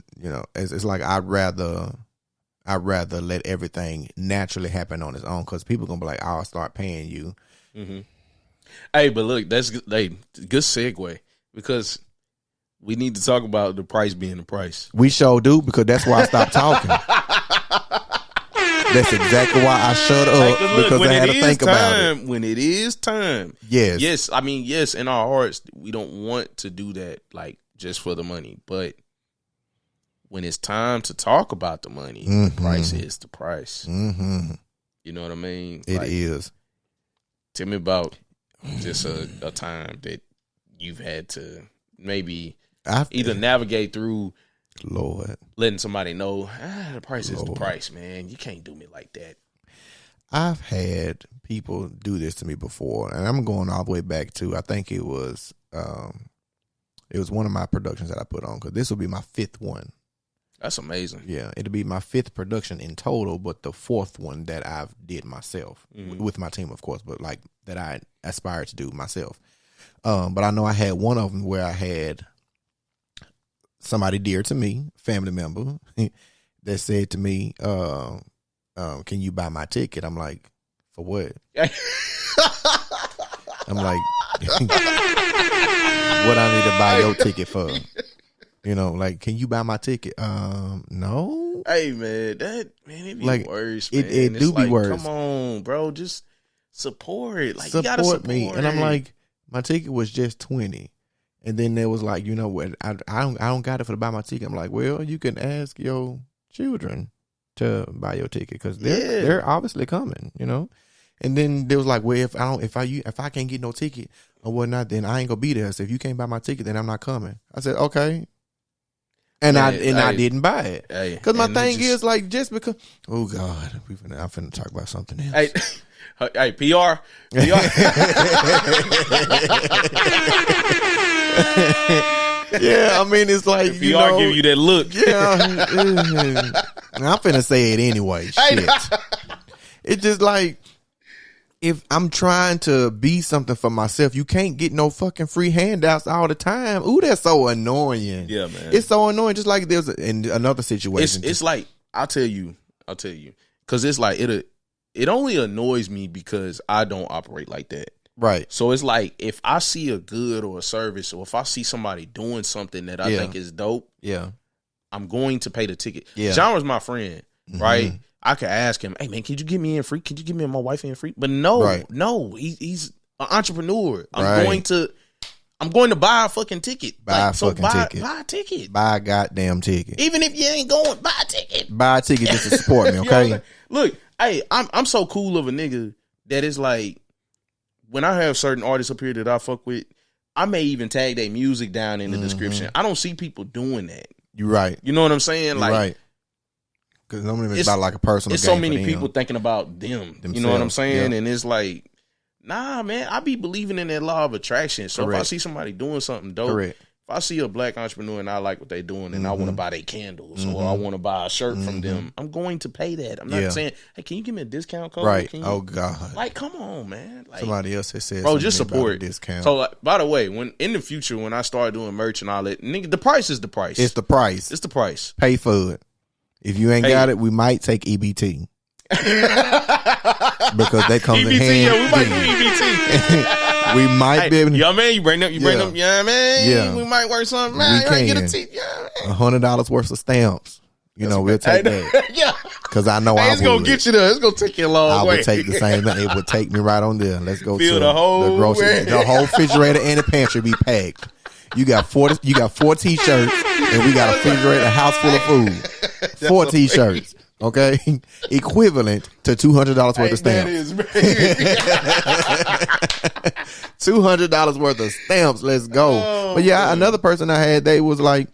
it's like I'd rather let everything naturally happen on its own because people gonna be like, I'll start paying you. Hey, but look, that's good segue because we need to talk about the price being the price. We sure do because that's why I stopped talking. That's exactly why I shut up because I had to think about it. When it is time. Yes. I mean, yes, in our hearts, we don't want to do that like just for the money. But when it's time to talk about the money, the price is the price. You know what I mean? It is. Tell me about just a time that you've had to maybe either navigate through letting somebody know the price is the price, man. You can't do me like that. I've had people do this to me before, and I'm going all the way back to I think it was one of my productions that I put on because this will be my 5th one. That's amazing. Yeah, it'll be my 5th production in total, but the 4th one that I've did myself with my team, of course, but like that I aspired to do myself. But I know I had one of them where I had somebody dear to me, family member, that said to me, can you buy my ticket? I'm like, for what? I'm like, what I need to buy your ticket for? Like, can you buy my ticket? No. Hey, man, it be like, worse, man. It do be worse. Come on, bro, just support. Like, support, you gotta support me. And I'm like, my ticket was just $20. And then there was like, you know what? I don't got it for to buy my ticket. I'm like, well, you can ask your children to buy your ticket because they're obviously coming, And then there was like, well, if I can't get no ticket or whatnot, then I ain't gonna be there. So if you can't buy my ticket, then I'm not coming. I said, okay. And I didn't buy it because my thing is like just because. Oh God, I'm finna talk about something else. Hey, PR. Yeah, I mean it's like PR give you that look. Yeah, I'm finna say it anyway. Shit, it's just like if I'm trying to be something for myself, you can't get no fucking free handouts all the time. Ooh, that's so annoying. Yeah, man, it's so annoying. Just like there's in another situation, it's like I'll tell you, because it's like it only annoys me because I don't operate like that. Right. So it's like if I see a good or a service or if I see somebody doing something that I think is dope, I'm going to pay the ticket. Yeah. Zhanre's my friend, right? I could ask him, hey man, could you get me in free? Could you get me and my wife in free? But no, he's an entrepreneur. I'm going to buy a fucking ticket. Buy a ticket. Buy a ticket. Buy a goddamn ticket. Even if you ain't going, buy a ticket. Buy a ticket just to support me, okay? Look, hey, I'm so cool of a nigga that is like, when I have certain artists up here that I fuck with, I may even tag their music down in the description. I don't see people doing that. You're right. You know what I'm saying? You're like, right. Because normally it's about like a personal. It's so many people thinking about themselves. You know what I'm saying? Yeah. And it's like, nah, man, I be believing in that law of attraction. So if I see somebody doing something dope, if I see a black entrepreneur and I like what they doing and I want to buy their candles or I want to buy a shirt from them, I'm going to pay that. I'm not saying, hey, can you give me a discount code? Right. Can you, oh God. Like, come on, man. Like, somebody else has said, bro, just support. Discount. So, like, by the way, when in the future when I start doing merch and all that, nigga, the price is the price. It's the price. It's the price. Pay for it. If you ain't got it, we might take EBT. Because they come in hand. Yeah, we might do EBT. We might be able to. Yeah, man, you bring them, yeah, man. Yeah. We might work something. Man, we can. Get a tip. Yeah, $100 worth of stamps. We'll take that. Yeah. Because I know it's going to get you there. It's going to take you a long way. I would take the same thing. It would take me right on there. Let's go Fill to the whole grocery. The whole refrigerator and the pantry be packed. You got 4 t-shirts and we got a refrigerator, a house full of food. 4 t-shirts. Okay, equivalent to $200 worth of stamps. $200 worth of stamps. Let's go. But yeah, another person I had, they was like,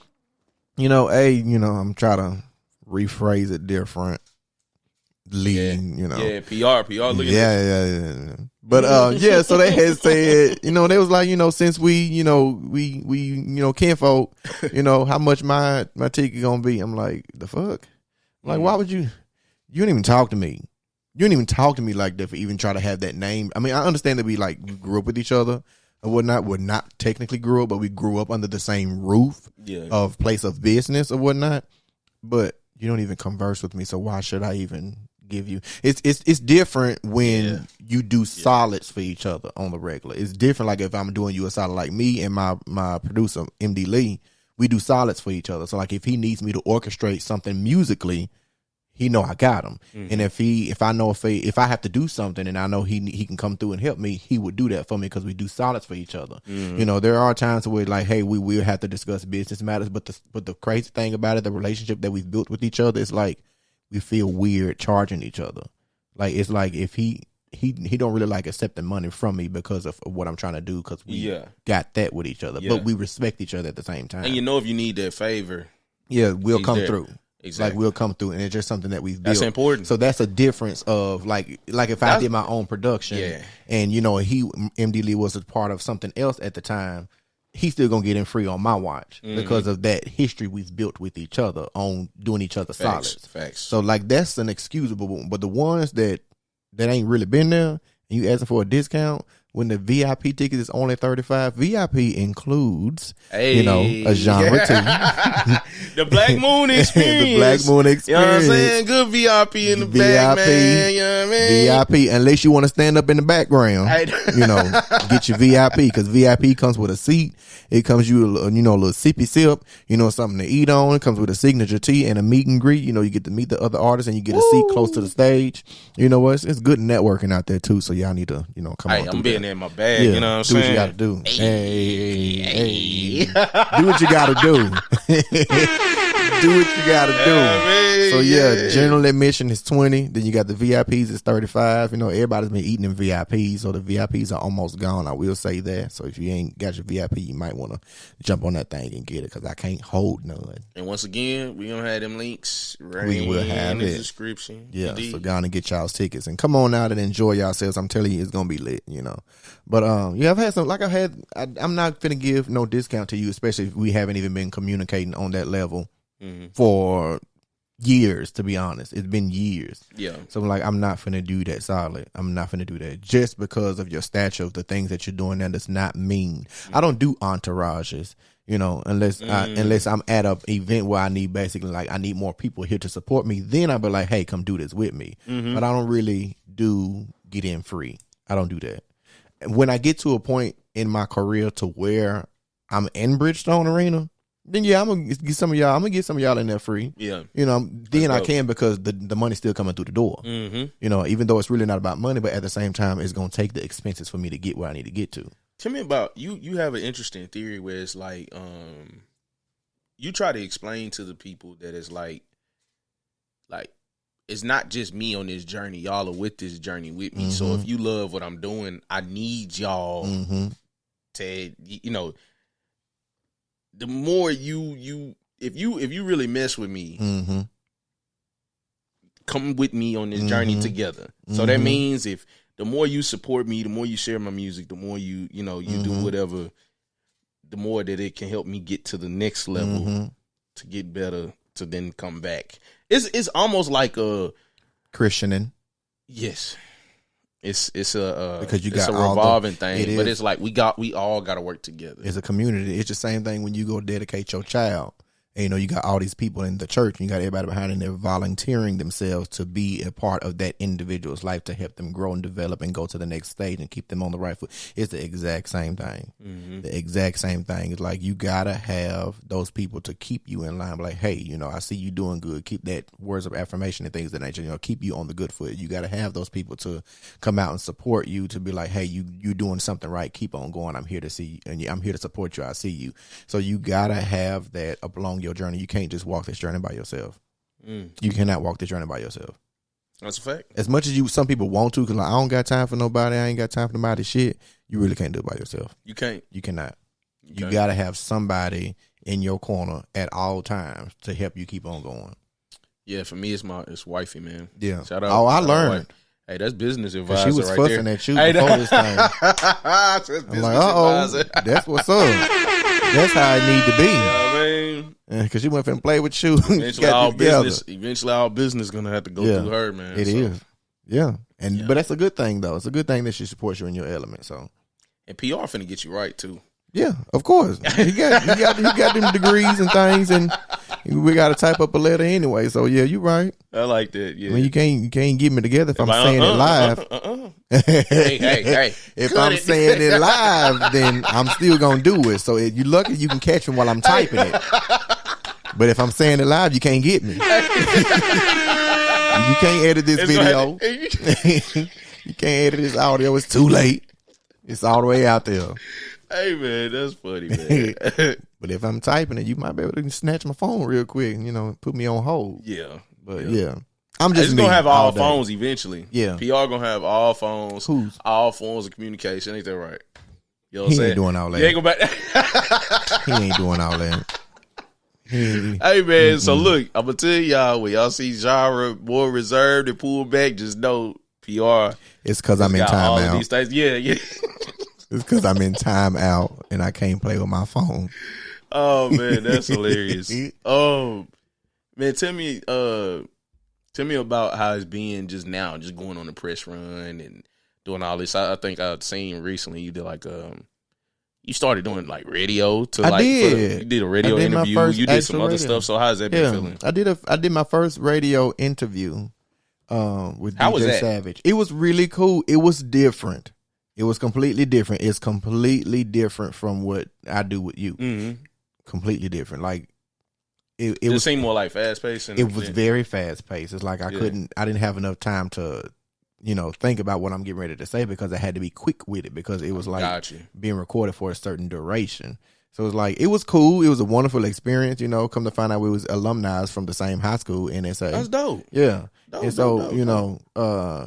I'm trying to rephrase it different. PR. Look at yeah. But so they had said, they was like, since we kinfolk, how much my ticket gonna be? I'm like, the fuck? Like, why would you didn't even talk to me. You didn't even talk to me like that for even try to have that name. I mean, I understand that we grew up with each other or whatnot. We're not technically grew up, but we grew up under the same roof of place of business or whatnot. But you don't even converse with me, so why should I even give you? It's different when you do solids for each other on the regular. It's different like if I'm doing you a solid, like me and my producer MD Lee. We do solids for each other. So like if he needs me to orchestrate something musically, he know I got him. And if I have to do something and I know he can come through and help me, he would do that for me because we do solids for each other. There are times where like, hey, we will have to discuss business matters, but the crazy thing about it, the relationship that we've built with each other is like we feel weird charging each other. Like it's like if he don't really like accepting money from me because of what I'm trying to do because we got that with each other, but we respect each other at the same time. And if you need that favor, we'll come through. Exactly. Like we'll come through, and it's just something that we've built. That's important. So that's a difference of like if I did my own production, and MD Lee was a part of something else at the time, he's still gonna get in free on my watch because of that history we've built with each other on doing each other solids. Facts. So like that's an excusable one, but the ones that ain't really been there, and you asking for a discount when the VIP ticket is only $35. VIP includes, a Zhanre too. The Black Moon experience. The Black Moon experience. You know what I'm saying? Good VIP in the back, man. You know what I mean? VIP, unless you want to stand up in the background, get your VIP because VIP comes with a seat. It comes you a little sippy sip, something to eat on. It comes with a signature tea and a meet and greet. You get to meet the other artists and you get a seat close to the stage. You know what? It's good networking out there too. So y'all need to, come on. I'm being in my bag. You know what I'm saying? Do what you got to do. Hey. Do what you got to do. Do what you got to do. So general admission is $20. Then you got the VIPs is $35. Everybody's been eating in VIPs, so the VIPs are almost gone. I will say that. So if you ain't got your VIP, you might want to jump on that thing and get it because I can't hold none. And once again, we gonna have them links right we will have in the it. description. Yeah, so go on and get y'all's tickets and come on out and enjoy yourselves. I'm telling you, it's gonna be lit. But I've had some I'm not finna give no discount to you, especially if we haven't even been communicating on that level for years, to be honest. It's been years. Yeah. So I'm not finna do that solid. I'm not finna do that. Just because of your stature of the things that you're doing, that does not mean I don't do entourages, unless I'm at an event where I need basically I need more people here to support me. Then I'll be like, hey, come do this with me. But I don't really do get in free. I don't do that. When I get to a point in my career to where I'm in Bridgestone Arena, then yeah, I'm gonna get some of y'all. I'm gonna get some of y'all in there free. Yeah, you know, then I can because the money's still coming through the door. Mm-hmm. You know, even though it's really not about money, but at the same time, it's gonna take the expenses for me to get where I need to get to. Tell me about you. You have an interesting theory where it's like, you try to explain to the people that it's like it's not just me on this journey. Y'all are with this journey with me. Mm-hmm. So if you love what I'm doing, I need y'all to, you know, the more if you really mess with me, come with me on this journey together. So that means if the more you support me, the more you share my music, the more you do whatever, the more that it can help me get to the next level to get better, to then come back. It's almost like a Christianing. Yes. It's a because you it's got a revolving thing, but it's like we all got to work together. It's a community. It's the same thing when you go dedicate your child. And, you know, you got all these people in the church, and you got everybody behind, and they're volunteering themselves to be a part of that individual's life to help them grow and develop and go to the next stage and keep them on the right foot. It's the exact same thing. The exact same thing. It's like you gotta have those people to keep you in line. Like, hey, you know, I see you doing good. Keep that words of affirmation and things of that nature. You know, keep you on the good foot. You gotta have those people to come out and support you, to be like, hey, you doing something right. Keep on going. I'm here to see you, and I'm here to support you. I see you. So you gotta have that along your journey. You can't just walk this journey by yourself. You cannot walk this journey by yourself. That's a fact. As much as some people want to, because like, I don't got time for nobody. I ain't got time for nobody's shit. You really can't do it by yourself. You can't. You cannot. You got to have somebody in your corner at all times to help you keep on going. Yeah, for me, it's wifey, man. Yeah. Shout out. Oh, I learned. Hey, that's business advisor. She was right fussing there. at you before this thing. I'm like, that's what's up. That's how it need to be. Yeah, man. Because she went and play with you. Eventually, our business gonna have to go through her, man. It is. Yeah. But that's a good thing, though. It's a good thing that she supports you in your element. So, and PR finna get you right too. Yeah, of course. He got them degrees and things, and we got to type up a letter anyway. So yeah, you right. I like that. Yeah, I mean, you can't get me together if I'm saying it live. Hey. If I'm saying it live, then I'm still gonna do it. So you lucky you can catch me while I'm typing it. But if I'm saying it live, you can't get me. You can't edit this video. You can't edit this audio. It's too late. It's all the way out there. Hey man, that's funny, man. But if I'm typing it, you might be able to snatch my phone real quick, you know, put me on hold. Yeah. But yeah. I'm just gonna have all phones eventually. Yeah. PR gonna have all phones. Who's? All forms of communication. Ain't that right? You know what I'm saying? He ain't doing all that. You ain't go back. He ain't doing all that. Hey man, so look, I'm gonna tell y'all, when y'all see Zhanrę more reserved and pulled back, just know PR. It's because I'm in timeout. These things. Yeah. It's because I'm in timeout and I can't play with my phone. Oh man, that's hilarious. Man, tell me about how it's been just now, just going on the press run and doing all this. I think I've seen recently you did like you started doing like radio to I did. You did a radio interview. You did some other stuff. So how's that been feeling? I did my first radio interview with how DJ Savage. It was really cool. It was different. It was completely different. It's completely different from what I do with you. Mm-hmm. Completely different. Like it seemed more like fast paced. It was very fast paced. It's like I didn't have enough time to, you know, think about what I'm getting ready to say because I had to be quick with it because it was like being recorded for a certain duration. So it was like, it was cool. It was a wonderful experience, you know. Come to find out we was alumni from the same high school, NSA. That's dope. Yeah. And so, you know,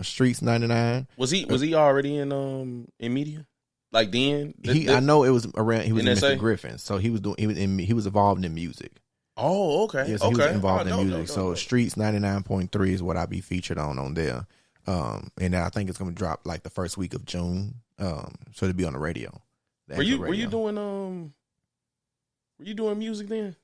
Streets 99. Was he already in media? Like then? I know it was around, he was in NSA? Mr. Griffin. So he was involved in music. Oh, okay. Yes, he was involved in music. So Streets 99.3 is what I be featured on there. And I think it's gonna drop like the first week of June. So to be on the radio. Were you doing music then?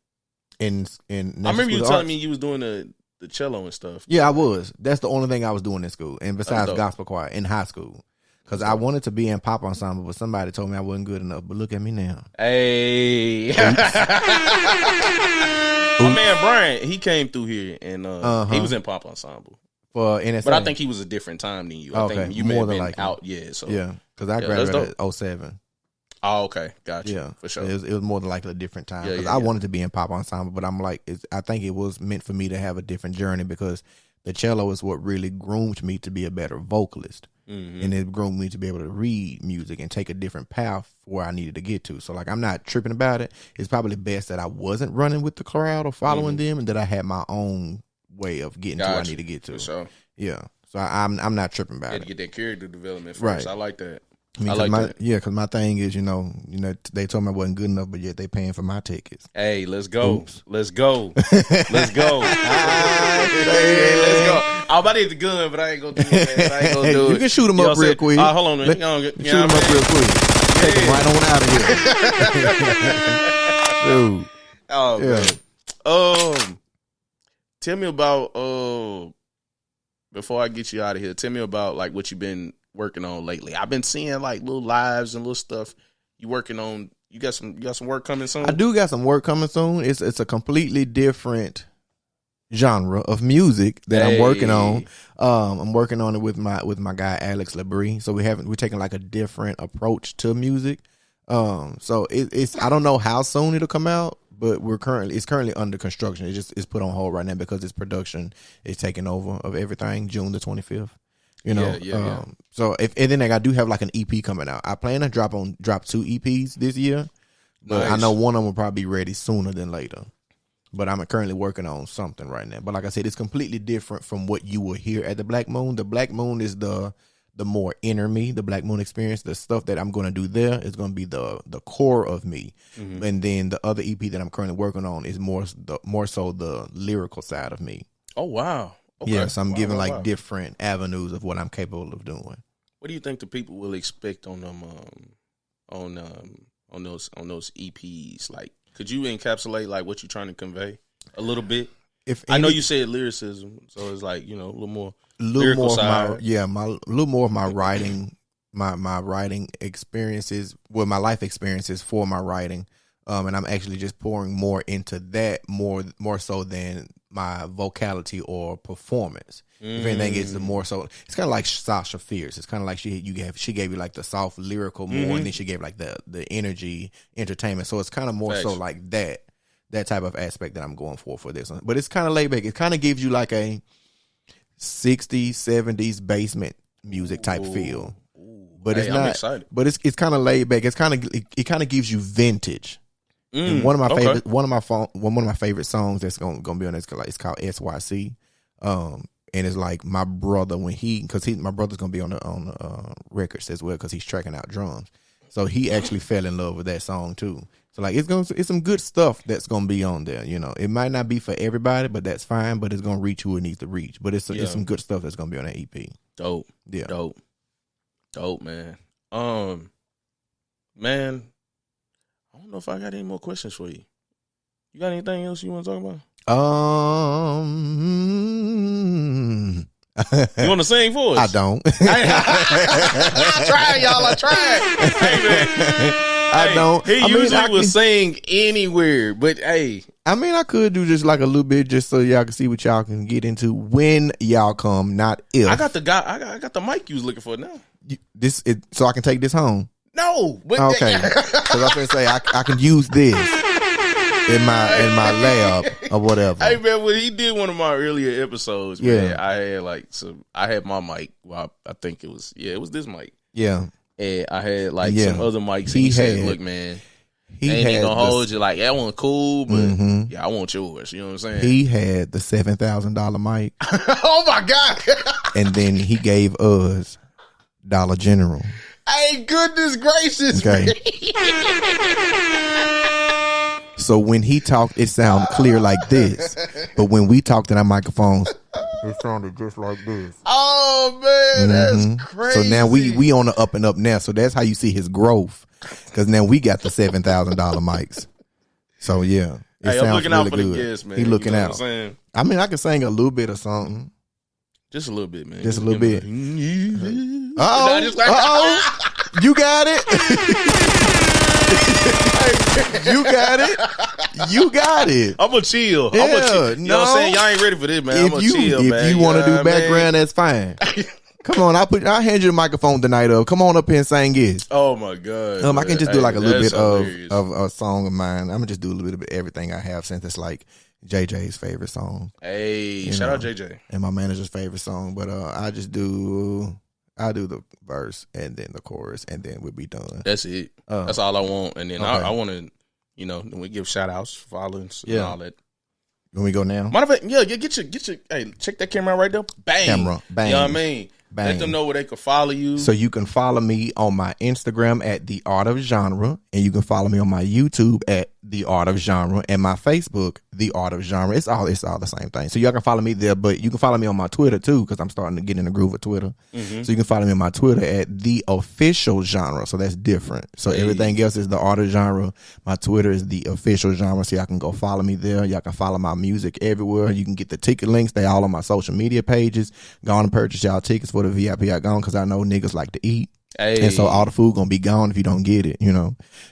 I remember you telling me you was doing the cello and stuff. Yeah, I was. That's the only thing I was doing in school. And besides gospel choir in high school. Because I wanted to be in pop ensemble, but somebody told me I wasn't good enough. But look at me now. Hey. My man Brian, he came through here and he was in pop ensemble. For NSA. But I think he was a different time than you. I think you may have been out. Yeah. So yeah. Because I graduated at 07. Oh, okay, gotcha. Yeah, for sure. It was more than likely a different time because I wanted to be in pop ensemble, but I'm like, I think it was meant for me to have a different journey because the cello is what really groomed me to be a better vocalist, and it groomed me to be able to read music and take a different path where I needed to get to. So like, I'm not tripping about it. It's probably best that I wasn't running with the crowd or following them, and that I had my own way of getting to where I need to get to. For sure. Yeah. So I'm not tripping about it. To get that character development first. Right. I like that. I like that. Yeah, because my thing is, they told me I wasn't good enough, but yet they paying for my tickets. Hey, let's go. Oops. Let's go. Let's go. Hey, let's go. I'm about to hit the gun, but I ain't gonna do it. I ain't gonna do it. You can shoot them up real quick. Hold on, man. Shoot them up real quick. Take them right on out of here. Dude. Oh, yeah. Man. Tell me about before I get you out of here, tell me about like what you've been working on lately. I've been seeing like little lives and little stuff you working on. You got some work coming soon? I do got some work coming soon. It's a completely different genre of music that I'm working on. I'm working on it with my guy Alex Labrie. So we're taking like a different approach to music. So it's I don't know how soon it'll come out, but it's currently under construction. It's put on hold right now because its production is taking over of everything. June the 25th. Yeah. So and then I do have like an EP coming out. I plan to drop 2 EPs this year, but I know one of them will probably be ready sooner than later. But I'm currently working on something right now. But like I said, it's completely different from what you will hear at the Black Moon. The Black Moon is the more inner me, the Black Moon experience. The stuff that I'm going to do there is going to be the core of me. Mm-hmm. And then the other EP that I'm currently working on is more so the lyrical side of me. Oh, wow. Okay. Yeah, so I'm giving different avenues of what I'm capable of doing. What do you think the people will expect on them on those EPs? Like, could you encapsulate like what you're trying to convey a little bit? I know you said lyricism, so it's like, a little more lyrical side. A little more of my writing, my writing experiences, my life experiences for my writing, and I'm actually just pouring more into that more so than my vocality or performance. If anything, it's the more so. It's kind of like Sasha Fierce. It's kind of like she gave you like the soft lyrical more, and then she gave like the energy entertainment. So it's kind of more so like that type of aspect that I'm going for this one. But it's kind of laid back. It kind of gives you like a 60s, 70s basement music type feel. But it's not. I'm excited. But it's kind of laid back. It kind of gives you vintage. And one of my favorite songs that's gonna be on this, it's called SYC, and it's like my brother my brother's gonna be on the records as well because he's tracking out drums, so he actually fell in love with that song too. So like it's some good stuff that's gonna be on there. It might not be for everybody, but that's fine. But it's gonna reach who it needs to reach. But it's some good stuff that's gonna be on that EP. Dope, yeah, dope, man. Man. I don't know if I got any more questions for you. You got anything else you want to talk about? You want to sing for us? I don't. I tried, y'all. I tried. Hey, man. I don't. He usually will sing anywhere, but hey. I mean, I could do just like a little bit just so y'all can see what y'all can get into when y'all come, not if. I got the mic you was looking for now. So I can take this home. No, but okay. Because I was gonna say I can use this in my lab or whatever. Hey man, when he did one of my earlier episodes, man, I had my mic. Well, I think it was this mic. Yeah, and I had some other mics. And he said, "Look, man, ain't gonna hold you. Like that one cool, but I want yours." You know what I'm saying? He had the $7,000 mic. Oh my god! And then he gave us Dollar General. Hey, goodness gracious! Okay. So when he talked, it sounded clear like this, but when we talked in our microphones, it sounded just like this. Oh man, that's crazy! So now we on the up and up now. So that's how you see his growth, because now we got the $7,000 mics. So yeah, I'm looking out for the guests, man. He looking out. What I'm saying? I mean, I can sing a little bit of something. Just a little bit, man. Just a little bit. You got it. You got it. I'm gonna chill. Yeah, you know what I'm saying? Y'all ain't ready for this, man. I'm gonna chill, man. If you want to do background, that's fine. Come on, I'll hand you the microphone tonight. Come on up here and sing this. Oh my god. I can just do like a little bit of a song of mine. I'm gonna just do a little bit of everything I have since it's like JJ's favorite song. Hey, shout out JJ. And my manager's favorite song. But I'll do the verse and then the chorus and then we'll be done. That's it. That's all I want. And then I want to, we give shout outs, followings, and all that. When we go now? Matter of fact, get your, hey, check that camera right there. Bang. Camera, bang. You know what I mean? Bang. Let them know where they can follow you. So you can follow me on my Instagram at The Art of Zhanrę, and you can follow me on my YouTube at The Art of Zhanrę, and my Facebook, The Art of Zhanrę. It's all the same thing. So y'all can follow me there, but you can follow me on my Twitter too, because I'm starting to get in the groove of Twitter. Mm-hmm. So you can follow me on my Twitter at The Official Zhanrę. So that's different. So everything else is The Art of Zhanrę. My Twitter is The Official Zhanrę. So y'all can go follow me there. Y'all can follow my music everywhere. You can get the ticket links. They all on my social media pages. Go on and purchase y'all tickets for the VIP. I gone because I know niggas like to eat. Hey. And so all the food gonna be gone if you don't get it,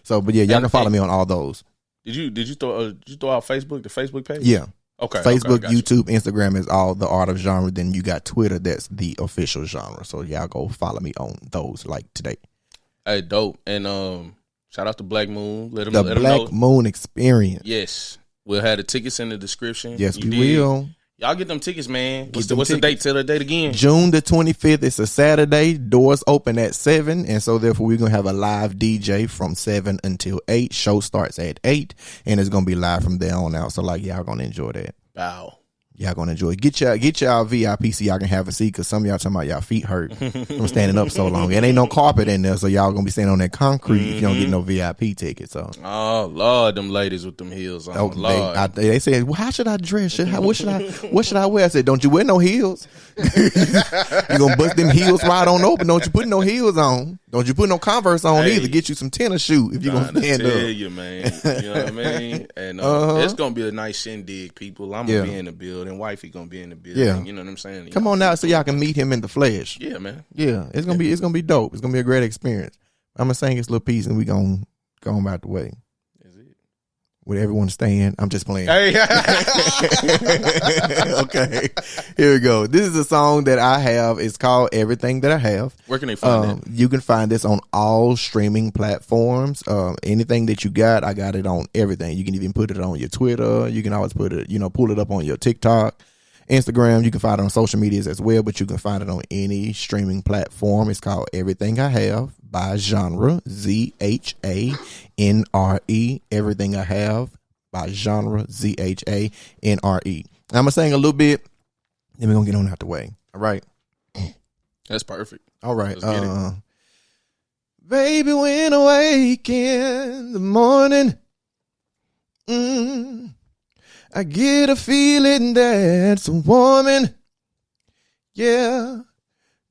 So, but yeah, y'all can follow me on all those. Did you throw out Facebook, the Facebook page? Yeah. Okay. Facebook, YouTube, Instagram is all The Art of Zhanrę. Then you got Twitter, that's The Official Zhanrę. So y'all go follow me on those like today. Hey, dope. And shout out to Black Moon. Let them the know. Black Moon Experience. Yes. We'll have the tickets in the description. Yes, we will. Y'all get them tickets, man. What's the date? Tell the date again. June the 25th. It's a Saturday. Doors open at 7. And so therefore we're going to have a live DJ from 7 until 8. Show starts at 8. And it's going to be live from there on out. So y'all going to enjoy that. Wow. Y'all gonna enjoy it. Get y'all VIP so y'all can have a seat, because some of y'all talking about y'all feet hurt from standing up so long. It ain't no carpet in there, so y'all gonna be standing on that concrete if you don't get no VIP ticket. So, oh Lord, them ladies with them heels on. Lord. They said, well, how should I dress? What should I wear? I said, don't you wear no heels? You gonna bust them heels wide on open? Don't you put no heels on? Don't you put no Converse on either? Get you some tennis shoes if you gonna stand up. You, man. You know what I mean? And it's gonna be a nice shindig, people. I'm gonna be in the building. Wifey gonna be in the building. Yeah. You know what I'm saying? Come on now, so y'all can meet him in the flesh. Yeah, man. Yeah, it's gonna be dope. It's gonna be a great experience. I'm gonna sing this little piece and we gonna go on about the way. Is it? With everyone staying, I'm just playing. Hey. Okay, here we go. This is a song that I have. It's called Everything That I Have. Where can they find it? You can find this on all streaming platforms. Anything that you got, I got it on everything. You can even put it on your Twitter. You can always put it, pull it up on your TikTok, Instagram. You can find it on social medias as well, but you can find it on any streaming platform. It's called Everything I Have by Zhanrę, ZHANRE. Everything I Have by Zhanrę, ZHANRE. I'm gonna sing a little bit, then we're gonna get on out the way. All right. That's perfect. All right. Baby, when I wake in the morning, I get a feeling that's warming. Yeah.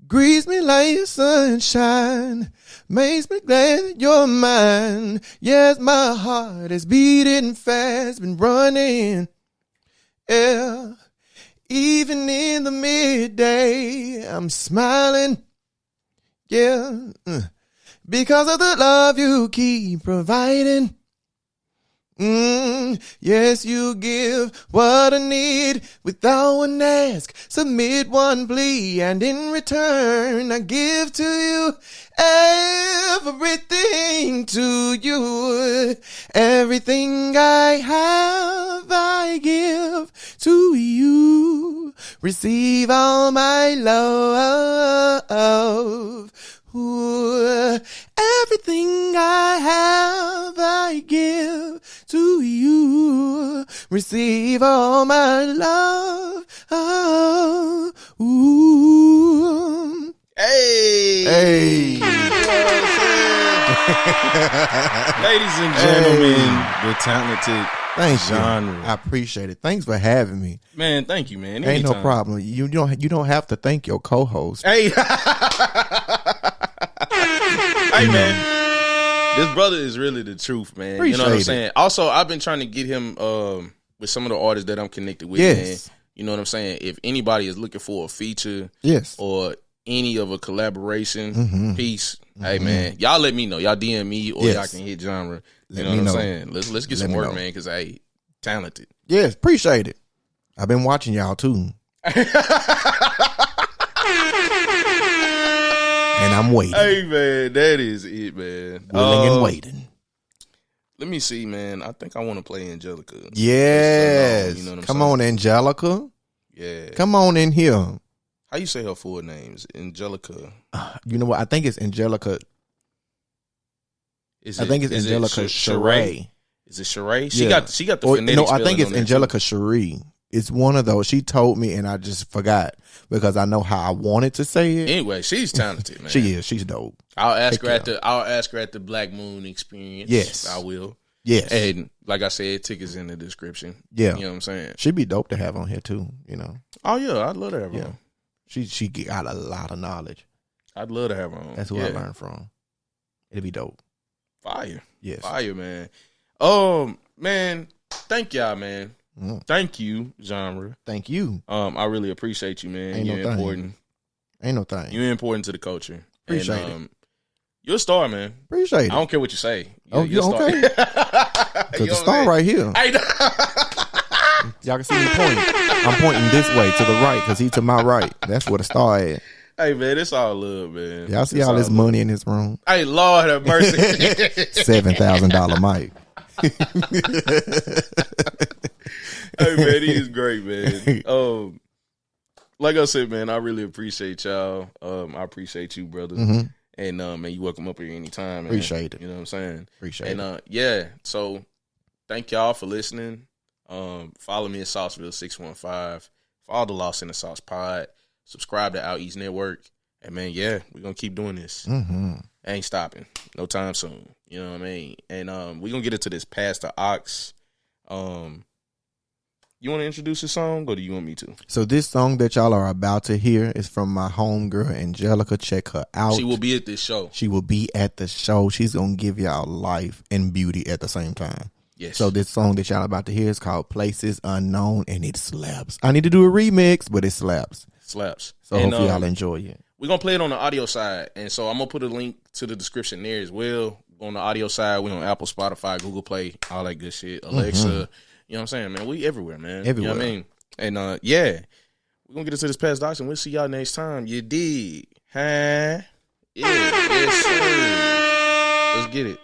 Greets me like sunshine. Makes me glad that you're mine. Yes, my heart is beating fast, been running. Yeah. Even in the midday, I'm smiling. Yeah. Because of the love you keep providing. Yes, you give what I need without one ask. Submit one plea, and in return, I give to you everything to you. Everything I have, I give to you. Receive all my love. Ooh, everything I have, I give to you. Receive all my love. Oh, ooh. Hey. Ladies and gentlemen, the talented Zhanrę. I appreciate it. Thanks for having me. Man, thank you, man. Ain't no problem. You don't have to thank your co-host. Hey. Hey, man. This brother is really the truth, man. Appreciate you know what I'm saying? Also, I've been trying to get him with some of the artists that I'm connected with, man. You know what I'm saying? If anybody is looking for a feature or any of a collaboration piece, hey, man, y'all let me know. Y'all DM me or y'all can hit Zhanrę. You know what I'm saying? Let's get some work, man, because, hey, talented. Yes, appreciate it. I've been watching y'all, too. And I'm waiting. Hey, man, that is it, man. Willing and waiting. Let me see, man. I think I want to play Angelica. Yes. You know what I'm Come saying? on, Angelica. Yeah. Come on in here. How you say her full names? Angelica. You know what? I think it's Angelica. I think it's Angelica Sheare. Is it Sheare? Yeah. She got the phonetic No, I think spelling it's on there, Angelica Sheare. It's one of those. She told me, and I just forgot because I know how I wanted to say it. Anyway, she's talented, man. She is. She's dope. I'll ask her at the Black Moon experience. Yes, I will. Yes, and like I said, tickets in the description. Yeah, you know what I'm saying. She'd be dope to have on here too. You know. Oh yeah, I'd love to have her on. She got a lot of knowledge. I'd love to have her on. That's who I learned from. It'd be dope. Fire. Yes. Fire, man. Man, thank y'all, man. Thank you, Zhanre. Thank you. I really appreciate you, man. Ain't You're no important. Ain't no thing. You're important to the culture. Appreciate it. You're a star, man. Appreciate it. I don't care what you say. You're okay? Because the star right here. Y'all can see me pointing. I'm pointing this way to the right because he to my right. That's where the star is. Hey, man, it's all love, man. Y'all see all this money in this room? Hey, Lord have mercy. $7,000 mic. Hey, man, he is great, man. Like I said, man, I really appreciate y'all. I appreciate you, brother. Mm-hmm. And, man, you welcome up here anytime, man. Appreciate it. You know what I'm saying? Appreciate it. Yeah, so thank y'all for listening. Follow me at Sauceville615. Follow the Lost in the Sauce pod. Subscribe to Out East Network. And, man, yeah, we're going to keep doing this. Mm-hmm. Ain't stopping. No time soon. You know what I mean? And we're going to get into this Pastor Ox. You want to introduce the song, or do you want me to? So this song that y'all are about to hear is from my homegirl, Anjelica. Check her out. She will be at this show. She will be at the show. She's going to give y'all life and beauty at the same time. Yes. So this song that y'all about to hear is called Places Unknown, and it slaps. I need to do a remix, but it slaps. Slaps. So hopefully y'all enjoy it. We're going to play it on the audio side, and so I'm going to put a link to the description there as well. On the audio side, we're on Apple, Spotify, Google Play, all that good shit, Alexa. Mm-hmm. You know what I'm saying, man? We everywhere, man. Everywhere. You know what I mean? And, yeah, we're going to get into this Past Docs, and we'll see y'all next time. You dig? Huh? Yeah, yes, sir. Let's get it.